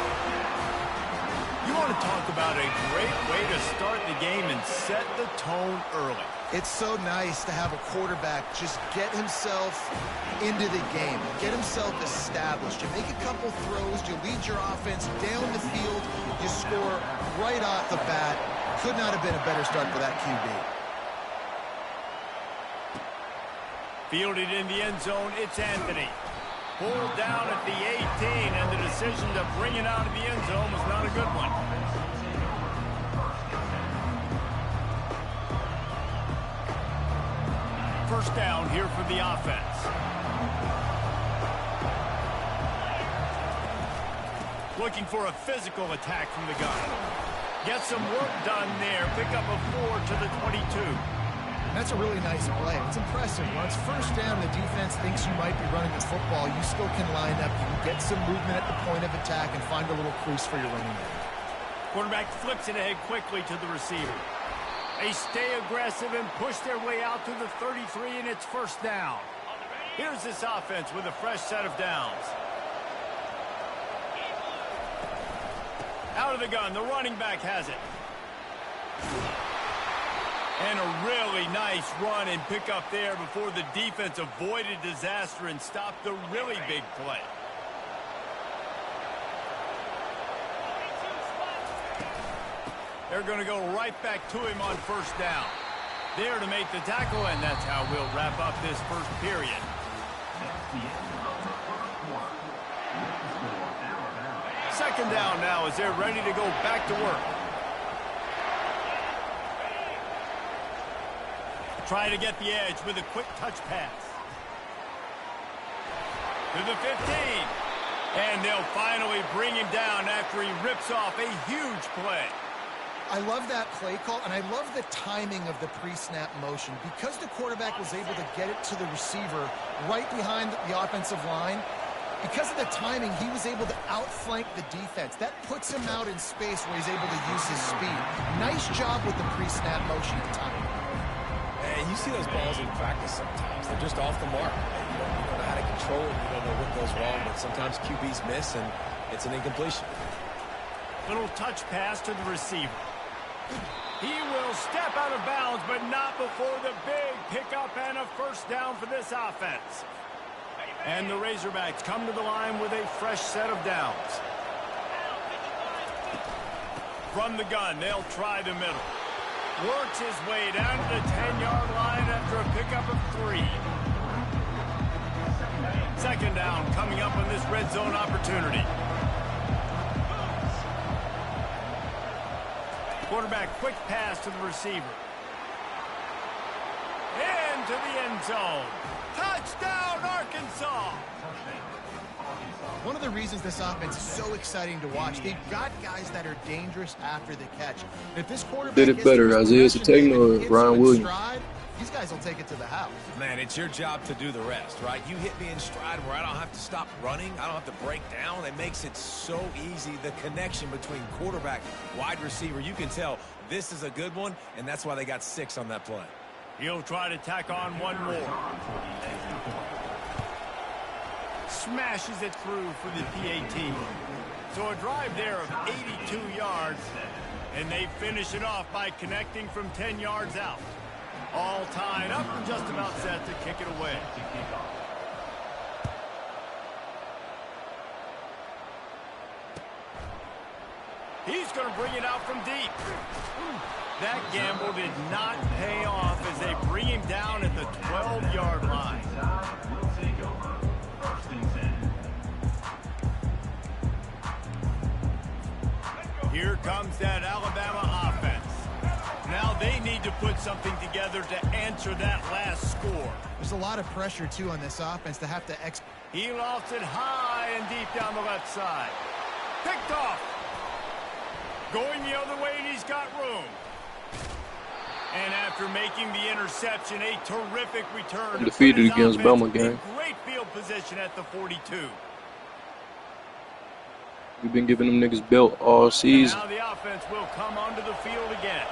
A: You want to talk about a great way to start the game and set the tone early.
D: It's so nice to have a quarterback just get himself into the game, get himself established. You make a couple throws, you lead your offense down the field, You score right off the bat. Could not have been a better start for that QB.
A: Fielded in the end zone, it's Anthony. Pulled down at the 18, and the decision to bring it out of the end zone was not a good one. First down here for the offense. Looking for a physical attack from the gun. Get some work done there. Pick up a 4 to the 22.
D: That's a really nice play. It's impressive. When it's first down, the defense thinks you might be running the football. You still can line up. You can get some movement at the point of attack and find a little crease for your running back.
A: Quarterback flips it ahead quickly to the receiver. They stay aggressive and push their way out to the 33, and it's first down. Here's this offense with a fresh set of downs. Out of the gun, the running back has it. And a really nice run and pick up there before the defense avoided disaster and stopped the really big play. They're going to go right back to him on first down. There to make the tackle, and that's how we'll wrap up this first period. Second down now as they're ready to go back to work. Try to get the edge with a quick touch pass. To the 15. And they'll finally bring him down after he rips off a huge play.
D: I love that play call, and I love the timing of the pre-snap motion. Because the quarterback was able to get it to the receiver right behind the offensive line, because of the timing, he was able to outflank the defense. That puts him out in space where he's able to use his speed. Nice job with the pre-snap motion and timing.
C: And you see those balls in practice sometimes. They're just off the mark. You don't know how to control it. You don't know what goes wrong, but sometimes QBs miss, and it's an incompletion.
A: Little touch pass to the receiver. He will step out of bounds, but not before the big pickup and a first down for this offense. And the Razorbacks come to the line with a fresh set of downs. From the gun, they'll try the middle. Works his way down to the 10-yard line after a pickup of 3. Second down coming up on this red zone opportunity. Quarterback quick pass to the receiver. Into the end zone. Touchdown, Arkansas!
D: One of the reasons this offense is so exciting to watch, they've got guys that are dangerous after the catch. If this quarterback
E: did it better, Isaiah Sategna or Ryan Williams?
D: Stride, these guys will take it to the house.
C: Man, it's your job to do the rest, right? You hit me in stride where I don't have to stop running. I don't have to break down. It makes it so easy. The connection between quarterback, wide receiver, you can tell this is a good one, and that's why they got 6 on that play.
A: He'll try to tack on one more. Smashes it through for the PAT. So a drive there of 82 yards, and they finish it off by connecting from 10 yards out. All tied up and just about set to kick it away. He's going to bring it out from deep. That gamble did not pay off as they bring him down at the 12-yard line. Here comes that Alabama offense. Now they need to put something together to answer that last score.
D: There's a lot of pressure, too, on this offense to have to
A: He lofts it high and deep down the left side. Picked off. Going the other way, and he's got room. And after making the interception, a terrific return.
E: Defeated against Bama game.
A: Great field position at the 42.
E: We've been giving them niggas belt all season.
A: Now the offense will come onto the field again.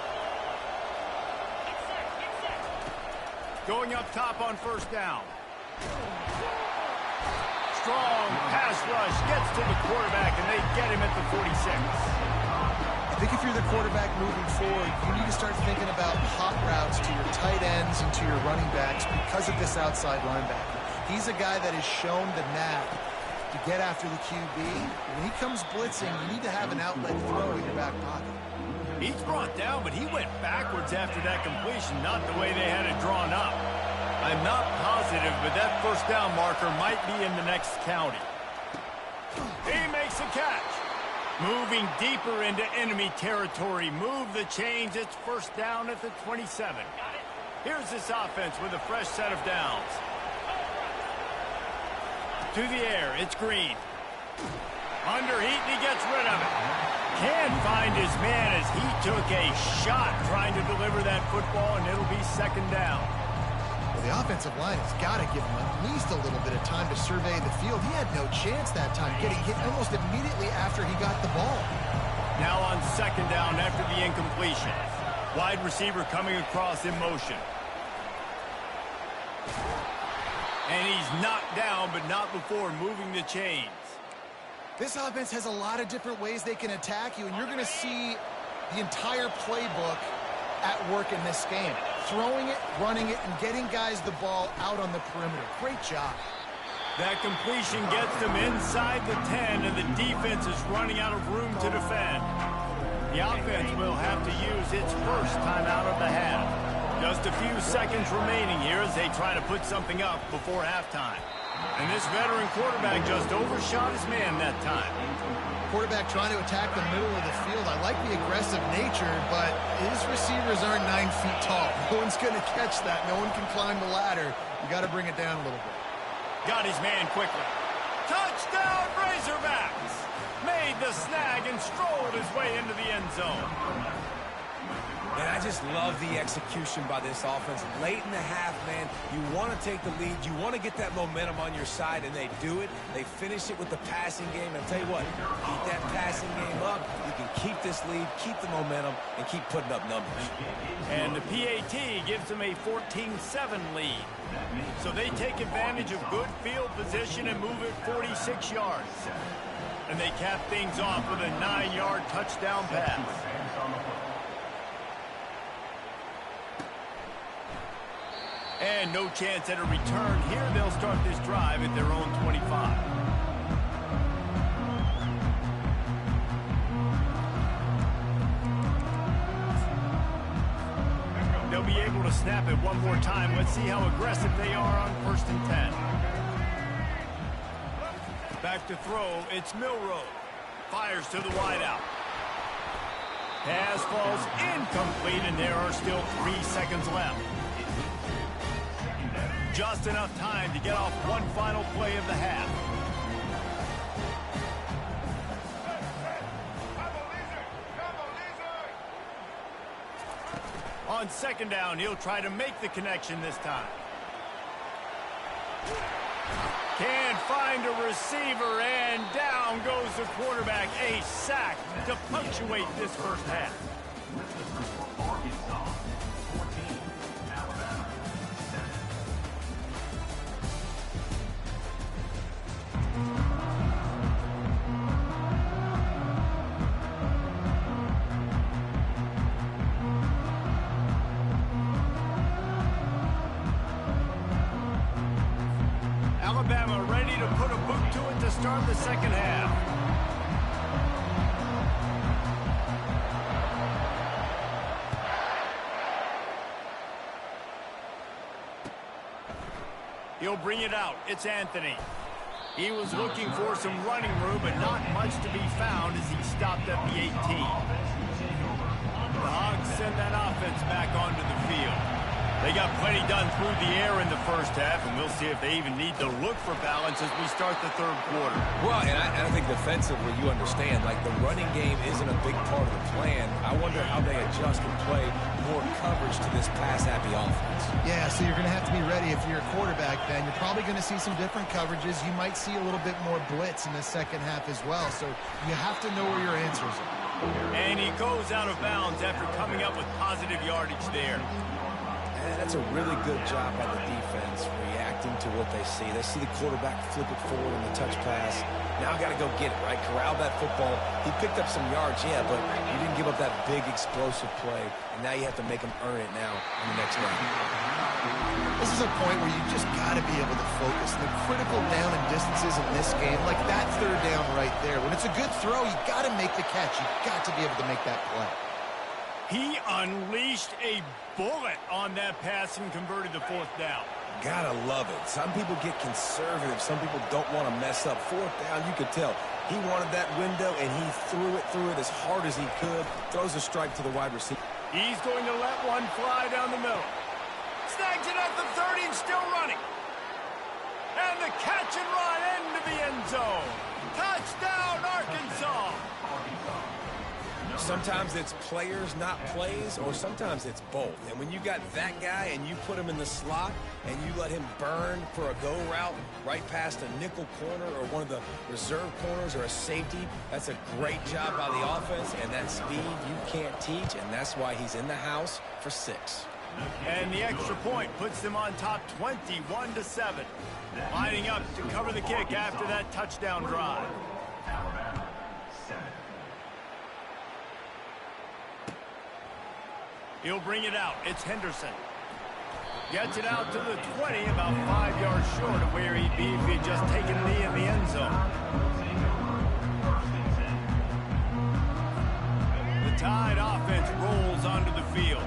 A: Going up top on first down. Strong pass rush gets to the quarterback, and they get him at the 46.
D: I think if you're the quarterback moving forward, you need to start thinking about hot routes to your tight ends and to your running backs because of this outside linebacker. He's a guy that has shown the knack to get after the QB. When he comes blitzing, you need to have an outlet throw in your back pocket.
A: He's brought down, but he went backwards after that completion, not the way they had it drawn up. I'm not positive, but that first down marker might be in the next county. He makes a catch. Moving deeper into enemy territory. Move the chains. It's first down at the 27. Here's this offense with a fresh set of downs. To the air, it's Green. Under heat, and he gets rid of it. Can't find his man as he took a shot trying to deliver that football, and it'll be second down.
D: Well, the offensive line has got to give him at least a little bit of time to survey the field. He had no chance that time, getting hit almost immediately after he got the ball.
A: Now on second down after the incompletion. Wide receiver coming across in motion. And he's knocked down, but not before moving the chains.
D: This offense has a lot of different ways they can attack you, and you're going to see the entire playbook at work in this game. Throwing it, running it, and getting guys the ball out on the perimeter. Great job.
A: That completion gets them inside the 10, and the defense is running out of room to defend. The offense will have to use its first timeout of the half. Just a few seconds remaining here as they try to put something up before halftime. And this veteran quarterback just overshot his man that time.
D: Quarterback trying to attack the middle of the field. I like the aggressive nature, but his receivers aren't 9 feet tall. No one's going to catch that. No one can climb the ladder. You got to bring it down a little bit.
A: Got his man quickly. Touchdown, Razorbacks! Made the snag and strolled his way into the end zone.
C: And I just love the execution by this offense. Late in the half, man, you want to take the lead. You want to get that momentum on your side, and they do it. They finish it with the passing game. And I'll tell you what, keep that passing game up. You can keep this lead, keep the momentum, and keep putting up numbers.
A: And the PAT gives them a 14-7 lead. So they take advantage of good field position and move it 46 yards. And they cap things off with a 9-yard touchdown pass. And no chance at a return here. They'll start this drive at their own 25. They'll be able to snap it one more time. Let's see how aggressive they are on 1st and 10. Back to throw. It's Milroe. Fires to the wideout. Pass falls incomplete, and there are still 3 seconds left. Just enough time to get off one final play of the half. On second down, he'll try to make the connection this time. Can't find a receiver, and down goes the quarterback. A sack to punctuate this first half. Alabama ready to put a boot to it to start the second half. He'll bring it out. It's Anthony. He was looking for some running room, but not much to be found as he stopped at the 18. The Hogs send that offense back onto the field. They got plenty done through the air in the first half, and we'll see if they even need to look for balance as we start the third quarter.
C: Well, and I think defensively, you understand, like the running game isn't a big part of the plan. I wonder how they adjust and play more coverage to this pass-happy offense.
D: Yeah, so you're going to have to be ready if you're a quarterback, Ben. You're probably going to see some different coverages. You might see a little bit more blitz in the second half as well, so you have to know where your answers are.
A: And he goes out of bounds after coming up with positive yardage there.
C: That's a really good job by the defense, reacting to what they see. They see the quarterback flip it forward on the touch pass. Now got to go get it, right? Corral that football. He picked up some yards, yeah, but you didn't give up that big explosive play, and now you have to make him earn it now in the next round.
D: This is a point where you just got to be able to focus. The critical down and distances in this game, like that third down right there. When it's a good throw, you got to make the catch. You got to be able to make that play.
A: He unleashed a bullet on that pass and converted the fourth down.
C: Gotta love it. Some people get conservative. Some people don't want to mess up. Fourth down, you could tell. He wanted that window, and he threw it as hard as he could. Throws a strike to the wide receiver.
A: He's going to let one fly down the middle. Snags it at the 30 and still running. And the catch and run into the end zone. Touchdown, Arkansas.
C: Sometimes it's players, not plays, or sometimes it's both. And when you got that guy and you put him in the slot and you let him burn for a go route right past a nickel corner or one of the reserve corners or a safety, that's a great job by the offense, and that speed you can't teach, and that's why he's in the house for 6.
A: And the extra point puts them on top 21-7. Lining up to cover the kick after that touchdown drive. He'll bring it out. It's Henderson. Gets it out to the 20, about 5 yards short of where he'd be if he'd just taken a knee in the end zone. The Tide offense rolls onto the field.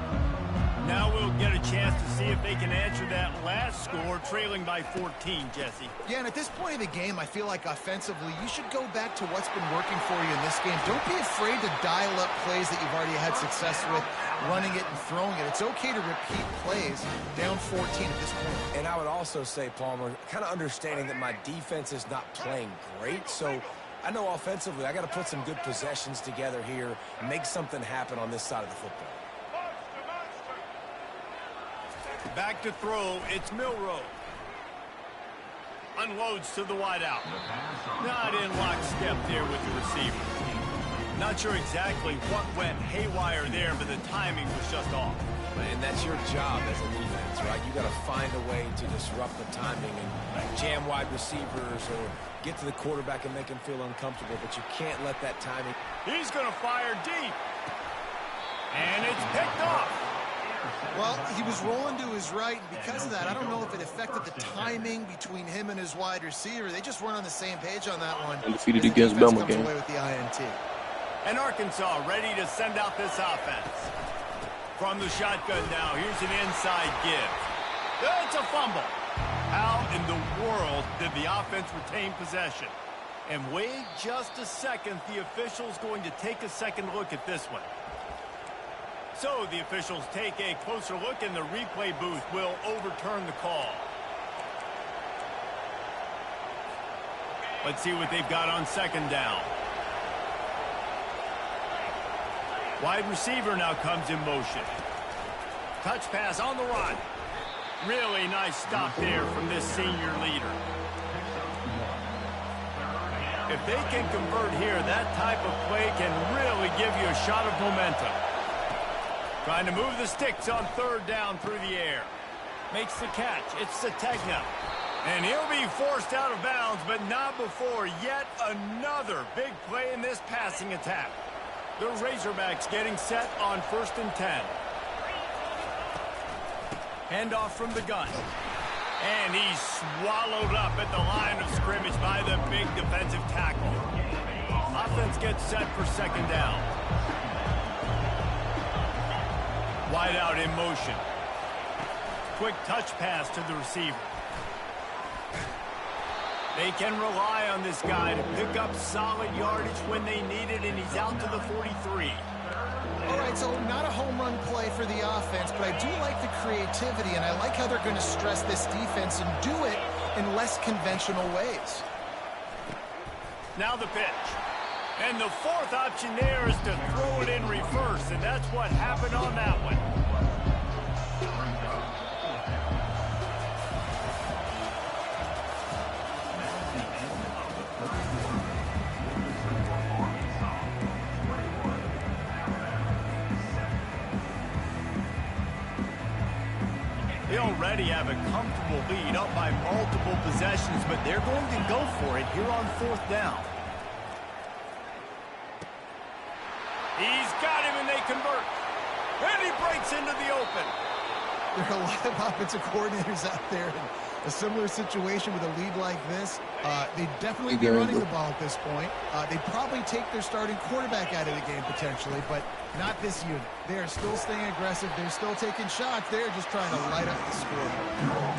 A: Now we'll get a chance to see if they can answer that last score, trailing by 14, Jesse.
D: Yeah, and at this point in the game, I feel like offensively, you should go back to what's been working for you in this game. Don't be afraid to dial up plays that you've already had success with, running it and throwing it. It's okay to repeat plays down 14 at this point.
C: And I would also say, Palmer, kind of understanding that my defense is not playing great, so I know offensively I got to put some good possessions together here, make something happen on this side of the football.
A: Back to throw, it's Milroe. Unloads to the wideout. Not in lockstep there with the receiver. Not sure exactly what went haywire there, but the timing was just off.
C: And that's your job as a defense, right? You got to find a way to disrupt the timing and jam wide receivers or get to the quarterback and make him feel uncomfortable, but you can't let that timing.
A: He's going to fire deep. And it's picked off.
D: Well, he was rolling to his right, and because of that, I don't know if it affected the timing between him and his wide receiver. They just weren't on the same page on that one.
E: Undefeated against Bama game.
D: Away with the INT.
A: And Arkansas ready to send out this offense. From the shotgun now, here's an inside give. It's a fumble. How in the world did the offense retain possession? And wait just a second, the official's going to take a second look at this one. So the officials take a closer look, and the replay booth will overturn the call. Let's see what they've got on second down. Wide receiver now comes in motion. Touch pass on the run. Really nice stop there from this senior leader. If they can convert here, that type of play can really give you a shot of momentum. Trying to move the sticks on third down through the air. Makes the catch. It's Sategna. And he'll be forced out of bounds, but not before yet another big play in this passing attack. The Razorbacks getting set on 1st and 10. Handoff from the gun. And he's swallowed up at the line of scrimmage by the big defensive tackle. Offense gets set for second down. Wide out in motion. Quick touch pass to the receiver. They can rely on this guy to pick up solid yardage when they need it, and he's out to the 43.
D: All right, so not a home run play for the offense, but I do like the creativity, and I like how they're going to stress this defense and do it in less conventional ways.
A: Now the pitch. And the fourth option there is to throw it in reverse, and that's what happened on that one. They already have a comfortable lead up by multiple possessions, but they're going to go for it here on 4th down. He's got him, and they convert. And he breaks into the open.
D: There are a lot of offensive coordinators out there in a similar situation with a lead like this. They'd definitely be running the ball at this point. They'd probably take their starting quarterback out of the game potentially, but not this unit. They are still staying aggressive. They're still taking shots. They're just trying to light up the scoreboard.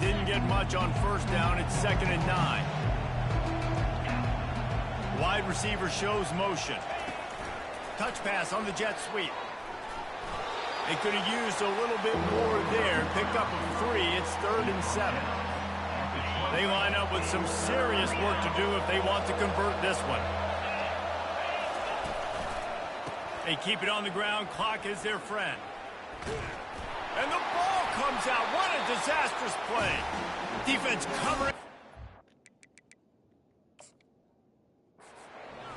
A: Didn't get much on 1st down. It's 2nd and 9. Wide receiver shows motion. Touch pass on the jet sweep. They could have used a little bit more there. Pick up a 3. It's 3rd and 7. They line up with some serious work to do if they want to convert this one. They keep it on the ground. Clock is their friend. And the ball comes out. What a disastrous play. Defense covering.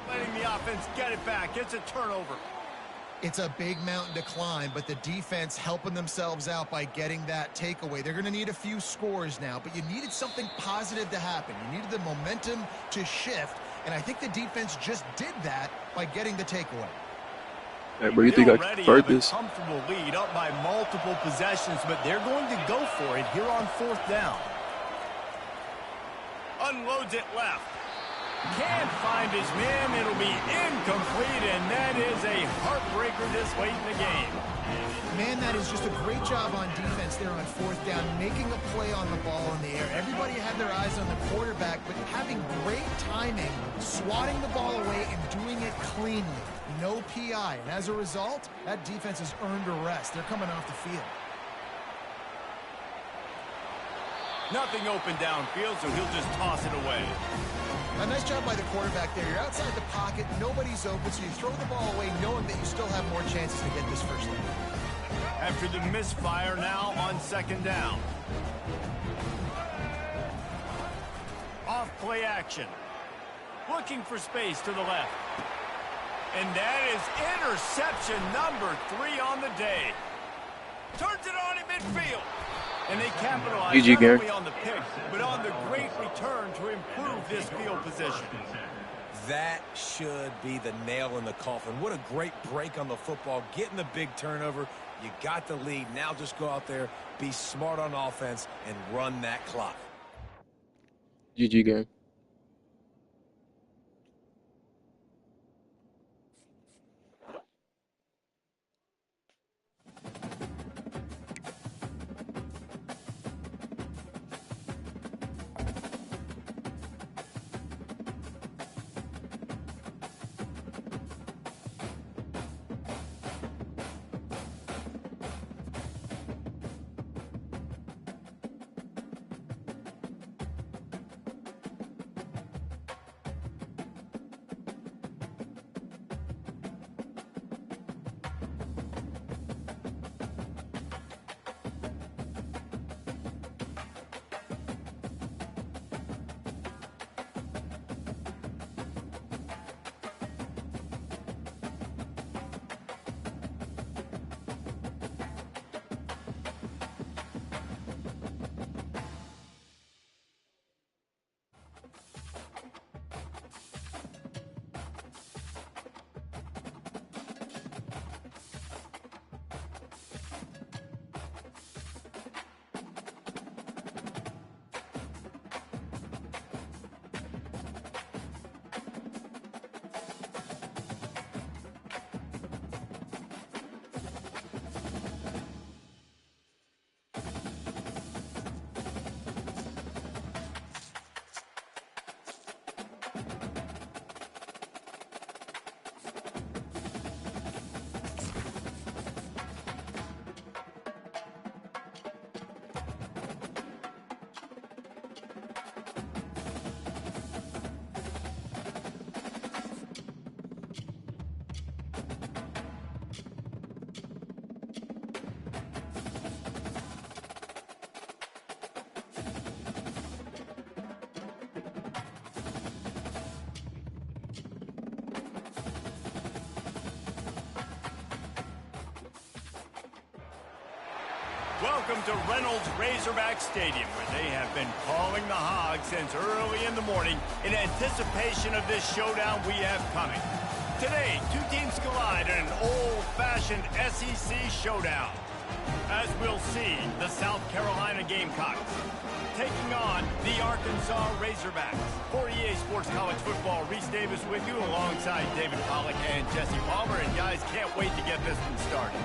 A: Letting the offense get it back. It's a turnover.
D: It's a big mountain to climb, but the defense helping themselves out by getting that takeaway. They're going to need a few scores now, but you needed something positive to happen. You needed the momentum to shift, and I think the defense just did that by getting the takeaway.
E: Hey, bro, you think I can convert this?
A: Comfortable lead up by multiple possessions, but they're going to go for it here on 4th down. Unloads it left. Can't find his man. It'll be incomplete, and that is a heartbreaker this late in the game.
D: Man, that is just a great job on defense there on 4th down, making a play on the ball in the air. Everybody had their eyes on the quarterback, but having great timing, swatting the ball away and doing it cleanly. No PI, and as a result, that defense has earned a rest. They're coming off the field.
A: Nothing open downfield, so he'll just toss it away.
D: A nice job by the quarterback there. You're outside the pocket, nobody's open, so you throw the ball away knowing that you still have more chances to get this first down.
A: After the misfire, now on 2nd down. Off play action. Looking for space to the left. And that is interception number 3 on the day. Turns it on in midfield. And they capitalize not only on the pick, but on the great return to improve this field position.
C: That should be the nail in the coffin. What a great break on the football. Getting the big turnover. You got the lead. Now just go out there, be smart on offense, and run that clock.
E: GG game.
A: Welcome to Reynolds Razorback Stadium, where they have been calling the Hogs since early in the morning in anticipation of this showdown we have coming. Today, two teams collide in an old-fashioned SEC showdown. As we'll see, the South Carolina Gamecocks taking on the Arkansas Razorbacks. For EA Sports College Football, Reese Davis with you alongside David Pollack and Jesse Palmer. And guys, can't wait to get this one started.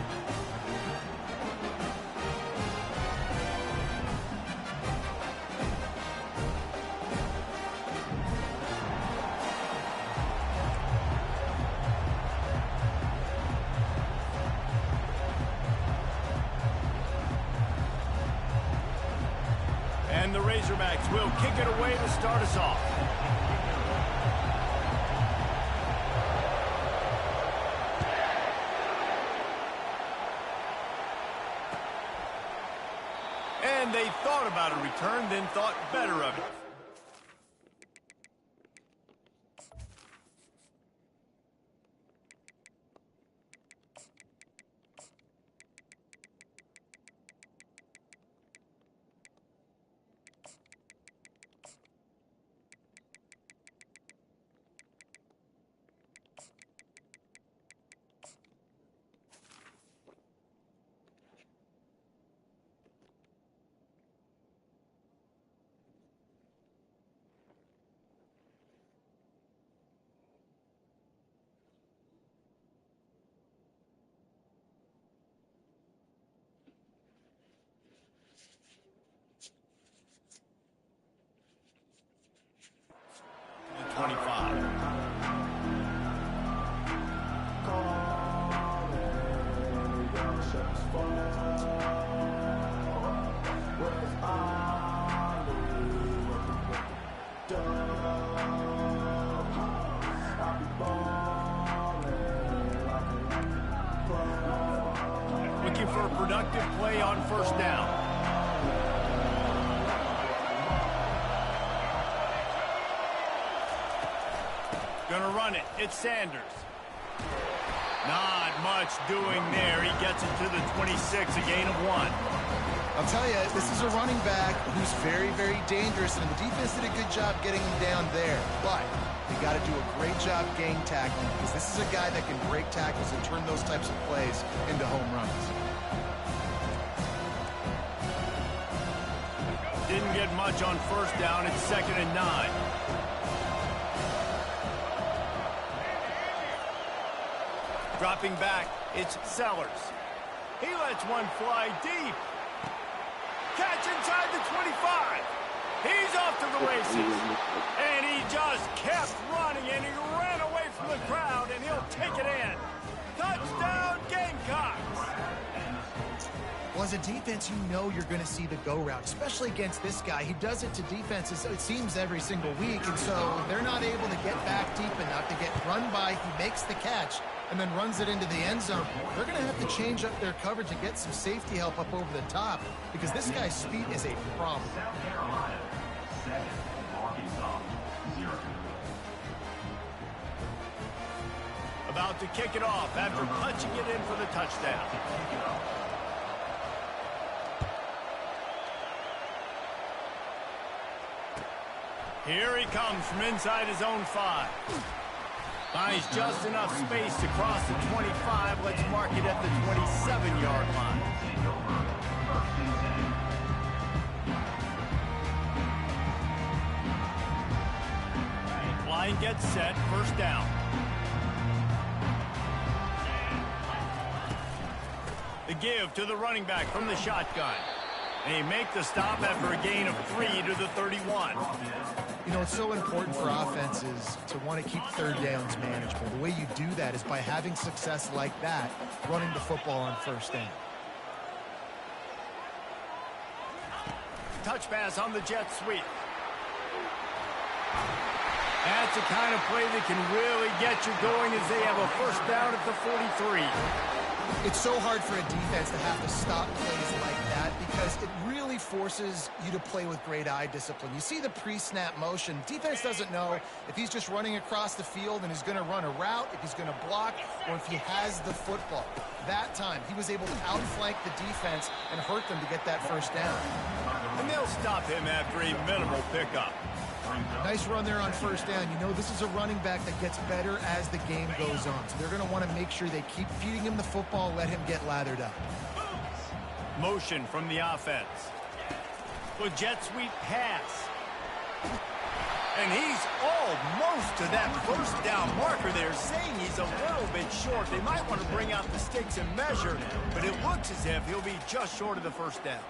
A: And the Razorbacks will kick it away to start us off. And they thought about a return, then thought better of it. The 25. Looking for a productive play on first down. Gonna run it. It's Sanders. Not much doing there. He gets it to the 26, a gain of 1.
D: I'll tell you, this is a running back who's very, very dangerous, and the defense did a good job getting him down there. But they got to do a great job gang tackling, because this is a guy that can break tackles and turn those types of plays into home runs.
A: Didn't get much on first down. It's 2nd and 9. Dropping back, it's Sellers. He lets one fly deep. Catch inside the 25. He's off to the races. And he just kept running, and he ran away from the crowd, and he'll take it in. Touchdown, Gamecocks.
D: Well, as a defense, you know you're going to see the go route, especially against this guy. He does it to defenses, it seems, every single week, and so they're not able to get back deep enough to get run by. He makes the catch and then runs it into the end zone. They're going to have to change up their coverage and get some safety help up over the top, because this guy's speed is a problem.
B: South Carolina, 7, Arkansas, 0.
A: About to kick it off after punching it in for the touchdown. Here he comes from inside his own 5. Finds just enough space to cross the 25. Let's mark it at the 27-yard line. Line gets set, first down. The give to the running back from the shotgun. They make the stop after a gain of 3 to the 31.
D: You know, it's so important for offenses to want to keep third downs manageable. The way you do that is by having success like that, running the football on first down.
A: Touch pass on the jet sweep. That's the kind of play that can really get you going as they have a first down at the 43.
D: It's so hard for a defense to have to stop plays like that, because because it really forces you to play with great eye discipline. You see the pre-snap motion. Defense doesn't know if he's just running across the field and he's going to run a route, if he's going to block, or if he has the football. That time, he was able to outflank the defense and hurt them to get that first down.
A: And they'll stop him after a minimal pickup.
D: Nice run there on first down. You know, this is a running back that gets better as the game goes on. So they're going to want to make sure they keep feeding him the football, let him get lathered up.
A: Motion from the offense. With jet sweep pass. And he's almost to that first down marker there, saying he's a little bit short. They might want to bring out the sticks and measure, but it looks as if he'll be just short of the first down.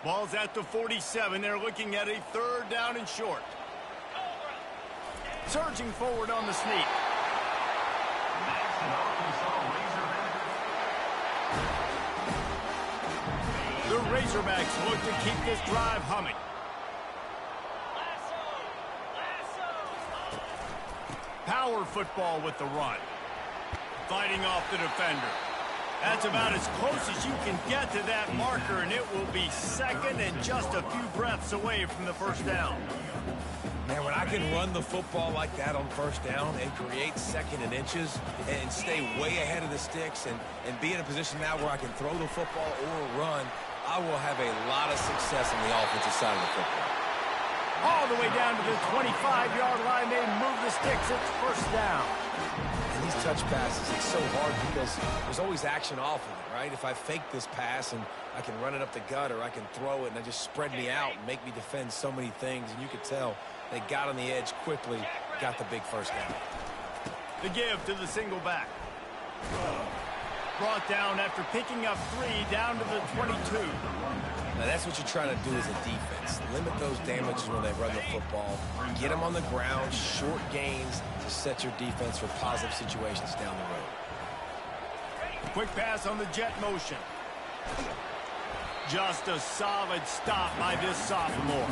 A: Ball's at the 47. They're looking at a third down and short. Surging forward on the sneak. The Razorbacks look to keep this drive humming. Power football with the run. Fighting off the defender. That's about as close as you can get to that marker, and it will be second and just a few breaths away from the first down.
C: Man, when I can run the football like that on first down and create second and inches and stay way ahead of the sticks and be in a position now where I can throw the football or run, I will have a lot of success on the offensive side of the football.
A: All the way down to the 25-yard line, they move the sticks. It's first down.
C: And these touch passes, it's so hard because there's always action off of it, right? If I fake this pass and I can run it up the gut or I can throw it and it just spread me out and make me defend so many things, and you could tell they got on the edge quickly, got the big first down.
A: The give to the single back. Brought down after picking up 3 down to the 22.
C: Now that's what you're trying to do as a defense. Limit those damages when they run the football. Get them on the ground, short gains to set your defense for positive situations down the road.
A: Quick pass on the jet motion. Just a solid stop by this sophomore.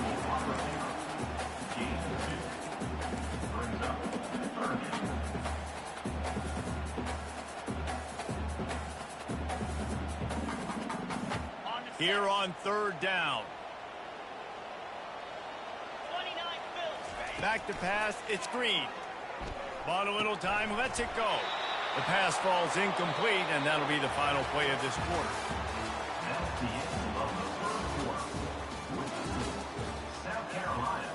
A: Here on third down. Back to pass, it's Green. Bought a little time, lets it go. The pass falls incomplete, and that'll be the final play of this quarter.
B: That's the end of the first quarter. South Carolina,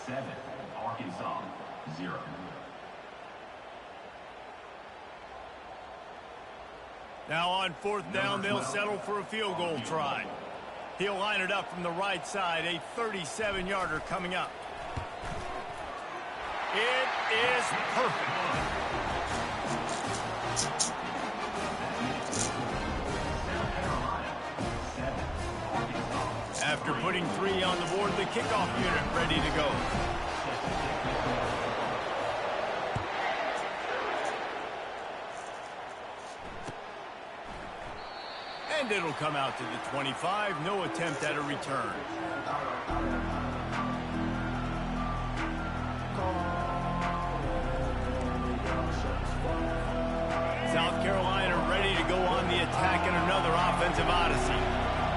B: 7. Arkansas, 0.
A: Now on fourth down, they'll settle for a field goal try. He'll line it up from the right side, a 37-yarder coming up. It is perfect. After putting 3 on the board, the kickoff unit ready to go. And it'll come out to the 25. No attempt at a return. South Carolina ready to go on the attack in another offensive odyssey.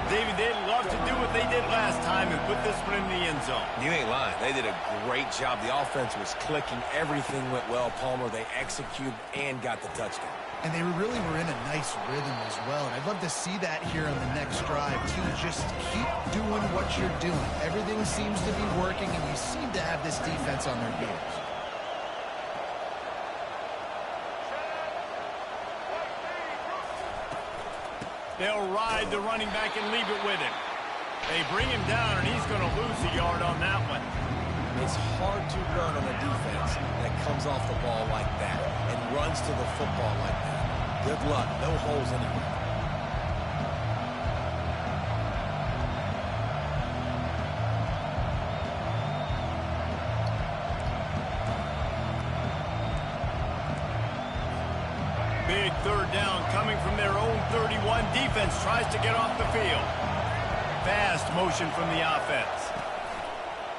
A: David, they'd love to do what they did last time and put this one in the end zone.
C: You ain't lying. They did a great job. The offense was clicking. Everything went well, Palmer. They executed and got the touchdown.
D: And they really were in a nice rhythm as well. And I'd love to see that here on the next drive, too. Just keep doing what you're doing. Everything seems to be working, and you seem to have this defense on their heels.
A: They'll ride the running back and leave it with him. They bring him down, and he's going to lose a yard on that one.
C: It's hard to run on a defense that comes off the ball like that and runs to the football like that. Good luck. No holes anywhere.
A: Big third down coming from their own 31. Defense tries to get off the field. Fast motion from the offense.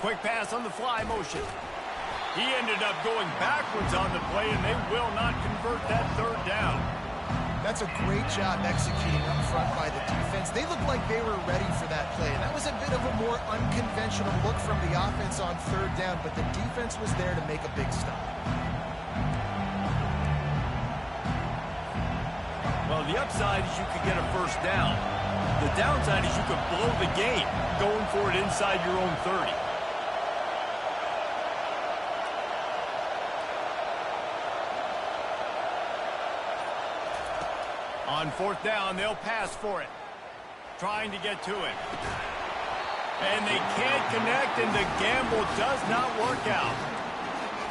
A: Quick pass on the fly motion. He ended up going backwards on the play, and they will not convert that third down.
D: That's a great job executing up front by the defense. They looked like they were ready for that play, and that was a bit of a more unconventional look from the offense on third down, but the defense was there to make a big stop.
A: Well, the upside is you could get a first down. The downside is you could blow the game going for it inside your own 30. On fourth down, they'll pass for it. Trying to get to it. And they can't connect, and the gamble does not work out.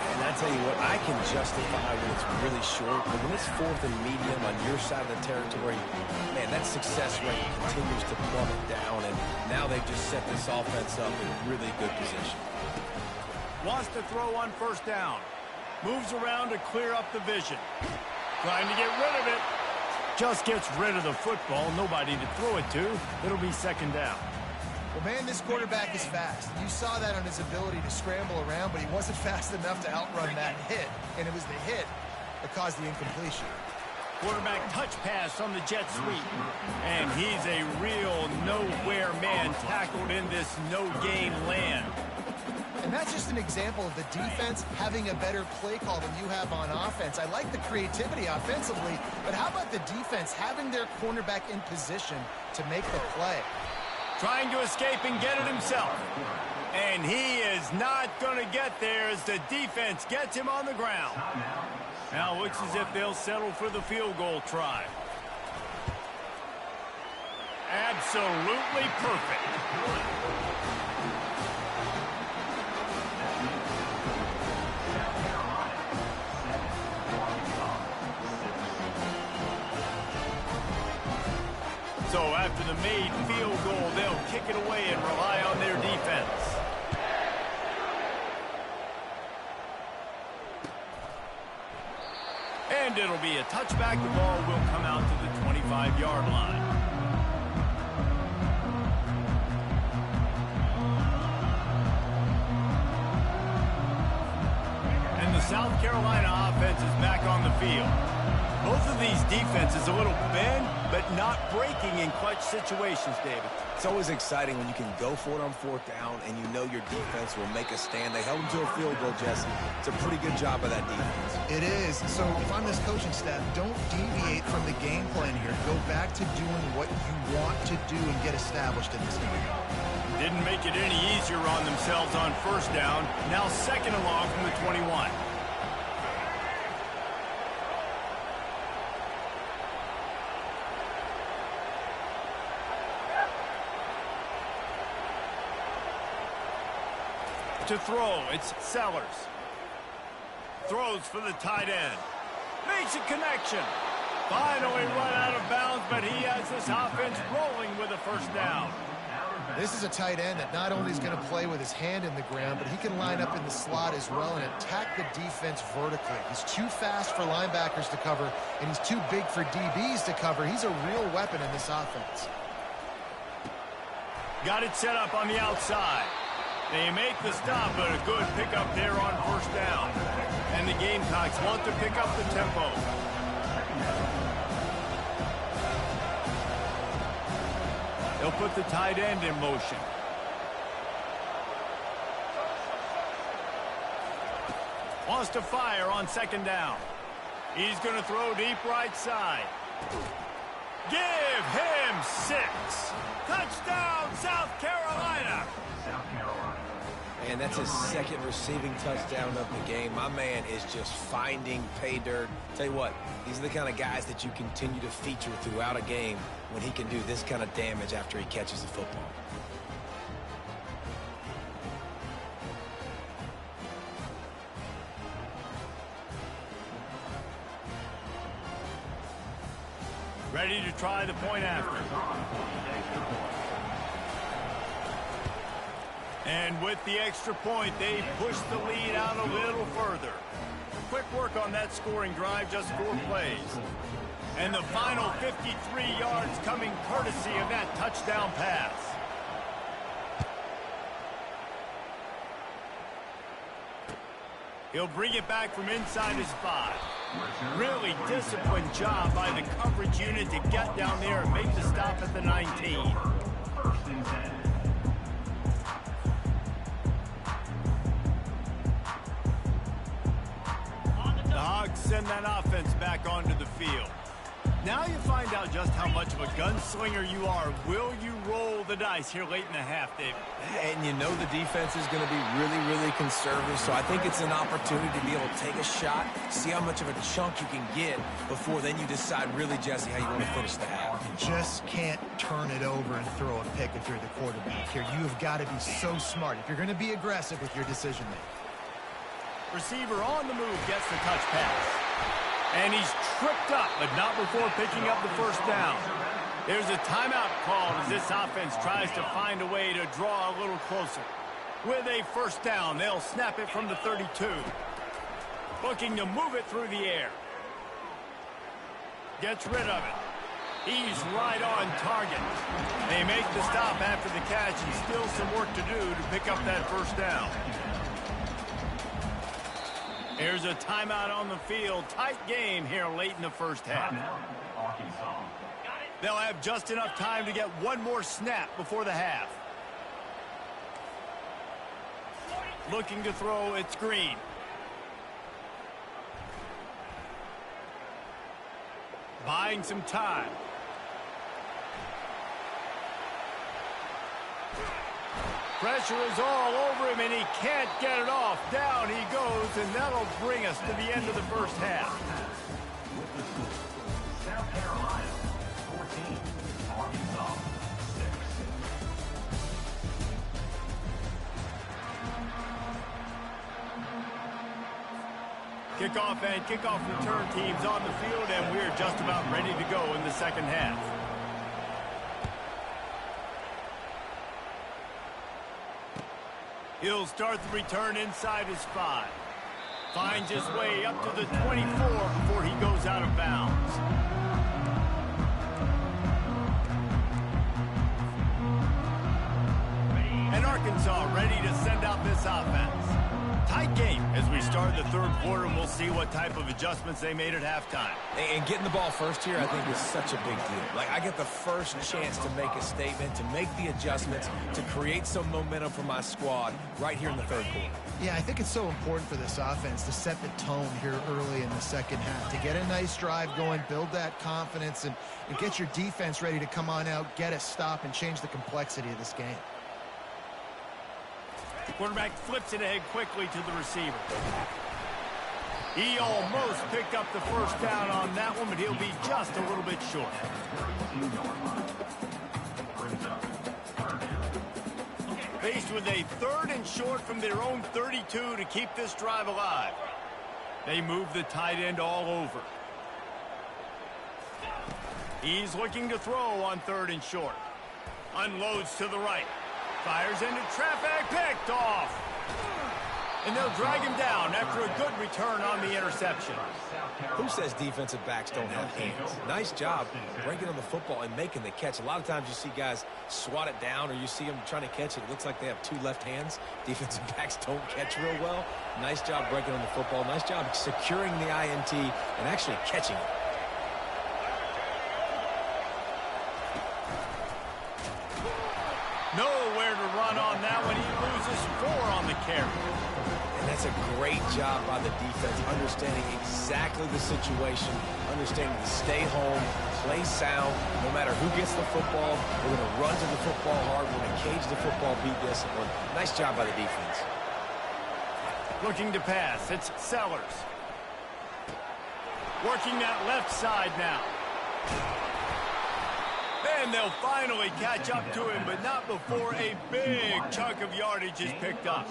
C: And I tell you what, I can justify when it's really short, but when it's fourth and medium on your side of the territory, man, that success rate continues to plummet down, and now they've just set this offense up in really good position.
A: Wants to throw on first down. Moves around to clear up the vision. Trying to get rid of it. Just gets rid of the football. Nobody to throw it to. It'll be second down.
D: Well, man, this quarterback is fast. You saw that on his ability to scramble around, but he wasn't fast enough to outrun that hit, and it was the hit that caused the incompletion.
A: Quarterback touch pass on the jet sweep. And he's a real nowhere man tackled in this no-gain land.
D: And that's just an example of the defense having a better play call than you have on offense. I like the creativity offensively, but how about the defense having their cornerback in position to make the play?
A: Trying to escape and get it himself. And he is not going to get there as the defense gets him on the ground. Now looks as if they'll settle for the field goal try. Absolutely perfect. So after the made field goal, they'll kick it away and rely on their defense. And it'll be a touchback. The ball will come out to the 25-yard line. And the South Carolina offense is back on the field. Both of these defenses a little bend, but not breaking in clutch situations, David.
C: It's always exciting when you can go for it on fourth down and you know your defense will make a stand. They held them to a field goal, Jesse. It's a pretty good job of that defense.
D: It is. So if I'm this coaching staff, don't deviate from the game plan here. Go back to doing what you want to do and get established in this game.
A: Didn't make it any easier on themselves on first down. Now second and long from the 21. To throw, it's Sellers. Throws for the tight end. Makes a connection. Finally run out of bounds, but he has this offense rolling with a first down.
D: This is a tight end that not only is going to play with his hand in the ground, but he can line up in the slot as well and attack the defense vertically. He's too fast for linebackers to cover, and he's too big for DBs to cover. He's a real weapon in this offense.
A: Got it set up on the outside. They make the stop, but a good pickup there on first down. And the Gamecocks want to pick up the tempo. They'll put the tight end in motion. Wants to fire on second down. He's going to throw deep right side. Give him 6. Touchdown, South Carolina.
C: And that's his second receiving touchdown of the game. My man is just finding pay dirt. Tell you what, these are the kind of guys that you continue to feature throughout a game when he can do this kind of damage after he catches the football.
A: Ready to try the point after. And with the extra point, they push the lead out a little further. Quick work on that scoring drive, just 4 plays. And the final 53 yards coming courtesy of that touchdown pass. He'll bring it back from inside his 5. Really disciplined job by the coverage unit to get down there and make the stop at the 19.
B: First and 10.
A: The Hogs send that offense back onto the field. Now you find out just how much of a gunslinger you are. Will you roll the dice here late in the half, David?
C: And you know the defense is going to be really, really conservative, so I think it's an opportunity to be able to take a shot, see how much of a chunk you can get before then you decide really, Jesse, how you want to finish the half.
D: You just can't turn it over and throw a pick if you're the quarterback here. You have got to be so smart if you're going to be aggressive with your decision-making.
A: Receiver on the move gets the touch pass. And he's tripped up, but not before picking up the first down. There's a timeout called as this offense tries to find a way to draw a little closer. With a first down, they'll snap it from the 32. Looking to move it through the air. Gets rid of it. He's right on target. They make the stop after the catch and still some work to do to pick up that first down. Here's a timeout on the field. Tight game here late in the first half. They'll have just enough time to get one more snap before the half. Looking to throw, it's Green. Buying some time. Pressure is all over him, and he can't get it off. Down he goes, and that'll bring us to the end of the first half.
B: With the score, South Carolina 14, Arkansas 6.
A: Kickoff and kickoff return teams on the field, and we're just about ready to go in the second half. He'll start the return inside his 5. Finds his way up to the 24 before he goes out of bounds. And Arkansas ready to send out this offense. Tight game as we start the third quarter, and we'll see what type of adjustments they made at halftime.
C: And getting the ball first here, I think, is such a big deal. Like, I get the first chance to make a statement, to make the adjustments, to create some momentum for my squad right here in the third quarter.
D: Yeah, I think it's so important for this offense to set the tone here early in the second half, to get a nice drive going, build that confidence, and get your defense ready to come on out, get a stop, and change the complexity of this game.
A: Quarterback flips it ahead quickly to the receiver. He almost picked up the first down on that one, but he'll be just a little bit short. Faced with a 3rd and short from their own 32 to keep this drive alive. They move the tight end all over. He's looking to throw on 3rd and short. Unloads to the right. Fires into traffic, picked off. And they'll drag him down after a good return on the interception.
C: Who says defensive backs don't have hands? Nice job breaking on the football and making the catch. A lot of times you see guys swat it down, or you see them trying to catch it. It looks like they have 2 left hands. Defensive backs don't catch real well. Nice job breaking on the football. Nice job securing the INT and actually catching it.
A: Nowhere to run on that one. He loses 4 on the carry.
C: And that's a great job by the defense, understanding exactly the situation, understanding to stay home, play sound. No matter who gets the football, we're going to run to the football hard. We're going to cage the football, be disciplined. Nice job by the defense.
A: Looking to pass. It's Sellers. Working that left side now. And they'll finally catch up to him, but not before a big chunk of yardage is picked up.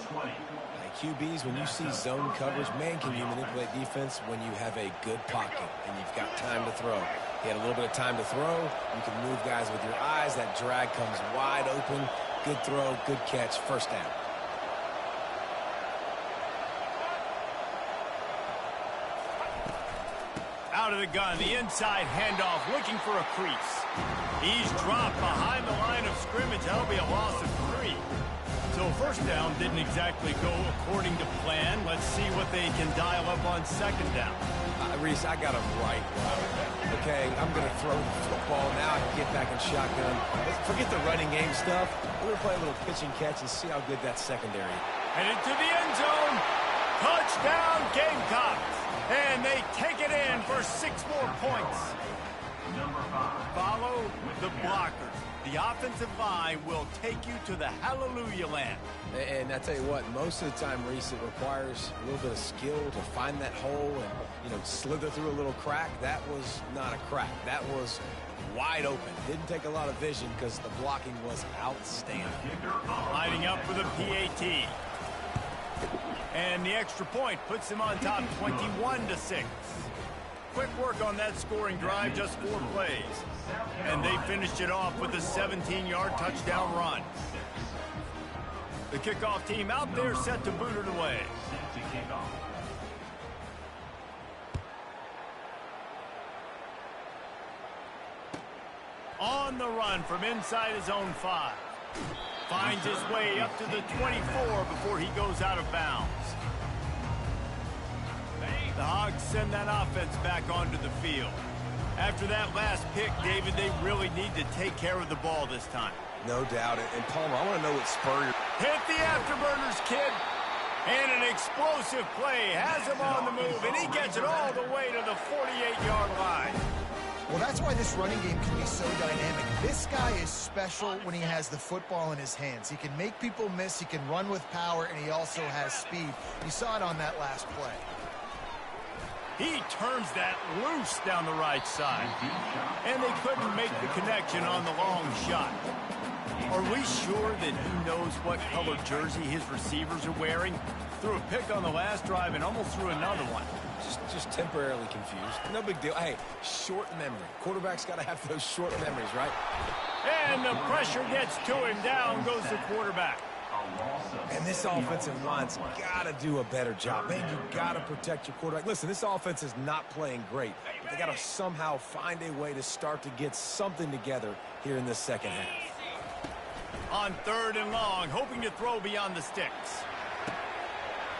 C: QBs, when you see zone coverage, man, can you manipulate defense when you have a good pocket and you've got time to throw. He had a little bit of time to throw. You can move guys with your eyes. That drag comes wide open. Good throw, good catch, first down.
A: Out of the gun, the inside handoff, looking for a crease. He's dropped behind the line of scrimmage. That'll be a loss of 3. So first down didn't exactly go according to plan. Let's see what they can dial up on second down.
C: Reese, I got him right. Okay, I'm going to throw the football. Now I can get back in shotgun. Forget the running game stuff. We're going to play a little pitch and catch and see how good that secondary.
A: Headed to the end zone. Touchdown Gamecocks. And they take it in for 6 more points. Follow the blockers. The offensive line will take you to the hallelujah land.
C: And I tell you what, most of the time, Reese, it requires a little bit of skill to find that hole and, you know, slither through a little crack. That was not a crack. That was wide open. Didn't take a lot of vision because the blocking was outstanding.
A: Lining up for the PAT. And the extra point puts them on top 21-6. Quick work on that scoring drive, just 4 plays. And they finished it off with a 17-yard touchdown run. The kickoff team out there set to boot it away. On the run from inside his own 5. Finds his way up to the 24 before he goes out of bounds. The Hogs send that offense back onto the field. After that last pick, David, they really need to take care of the ball this time.
C: No doubt. And Palmer, I want to know what Spurrier...
A: Hit the afterburners, kid. And an explosive play has him on the move, and he gets it all the way to the 48-yard line.
D: Well, that's why this running game can be so dynamic. This guy is special when he has the football in his hands. He can make people miss, he can run with power, and he also has speed. You saw it on that last play.
A: He turns that loose down the right side. And they couldn't make the connection on the long shot. Are we sure that he knows what color jersey his receivers are wearing? Threw a pick on the last drive and almost threw another one.
C: Just temporarily confused. No big deal. Hey, short memory. Quarterback's got to have those short memories, right?
A: And the pressure gets to him. Down goes the quarterback.
C: And this offensive line's got to do a better job. Man, you got to protect your quarterback. Listen, this offense is not playing great, but they got to somehow find a way to start to get something together here in this second half.
A: On 3rd and long, hoping to throw beyond the sticks.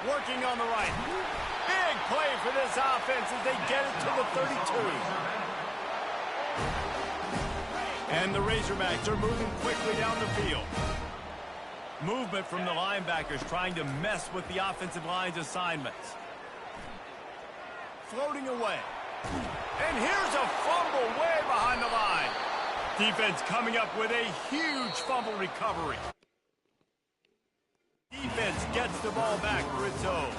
A: Working on the right. Big play for this offense as they get it to the 32. And the Razorbacks are moving quickly down the field. Movement from the linebackers trying to mess with the offensive line's assignments. Floating away. And here's a fumble way behind the line. Defense coming up with a huge fumble recovery. Defense gets the ball back for its own.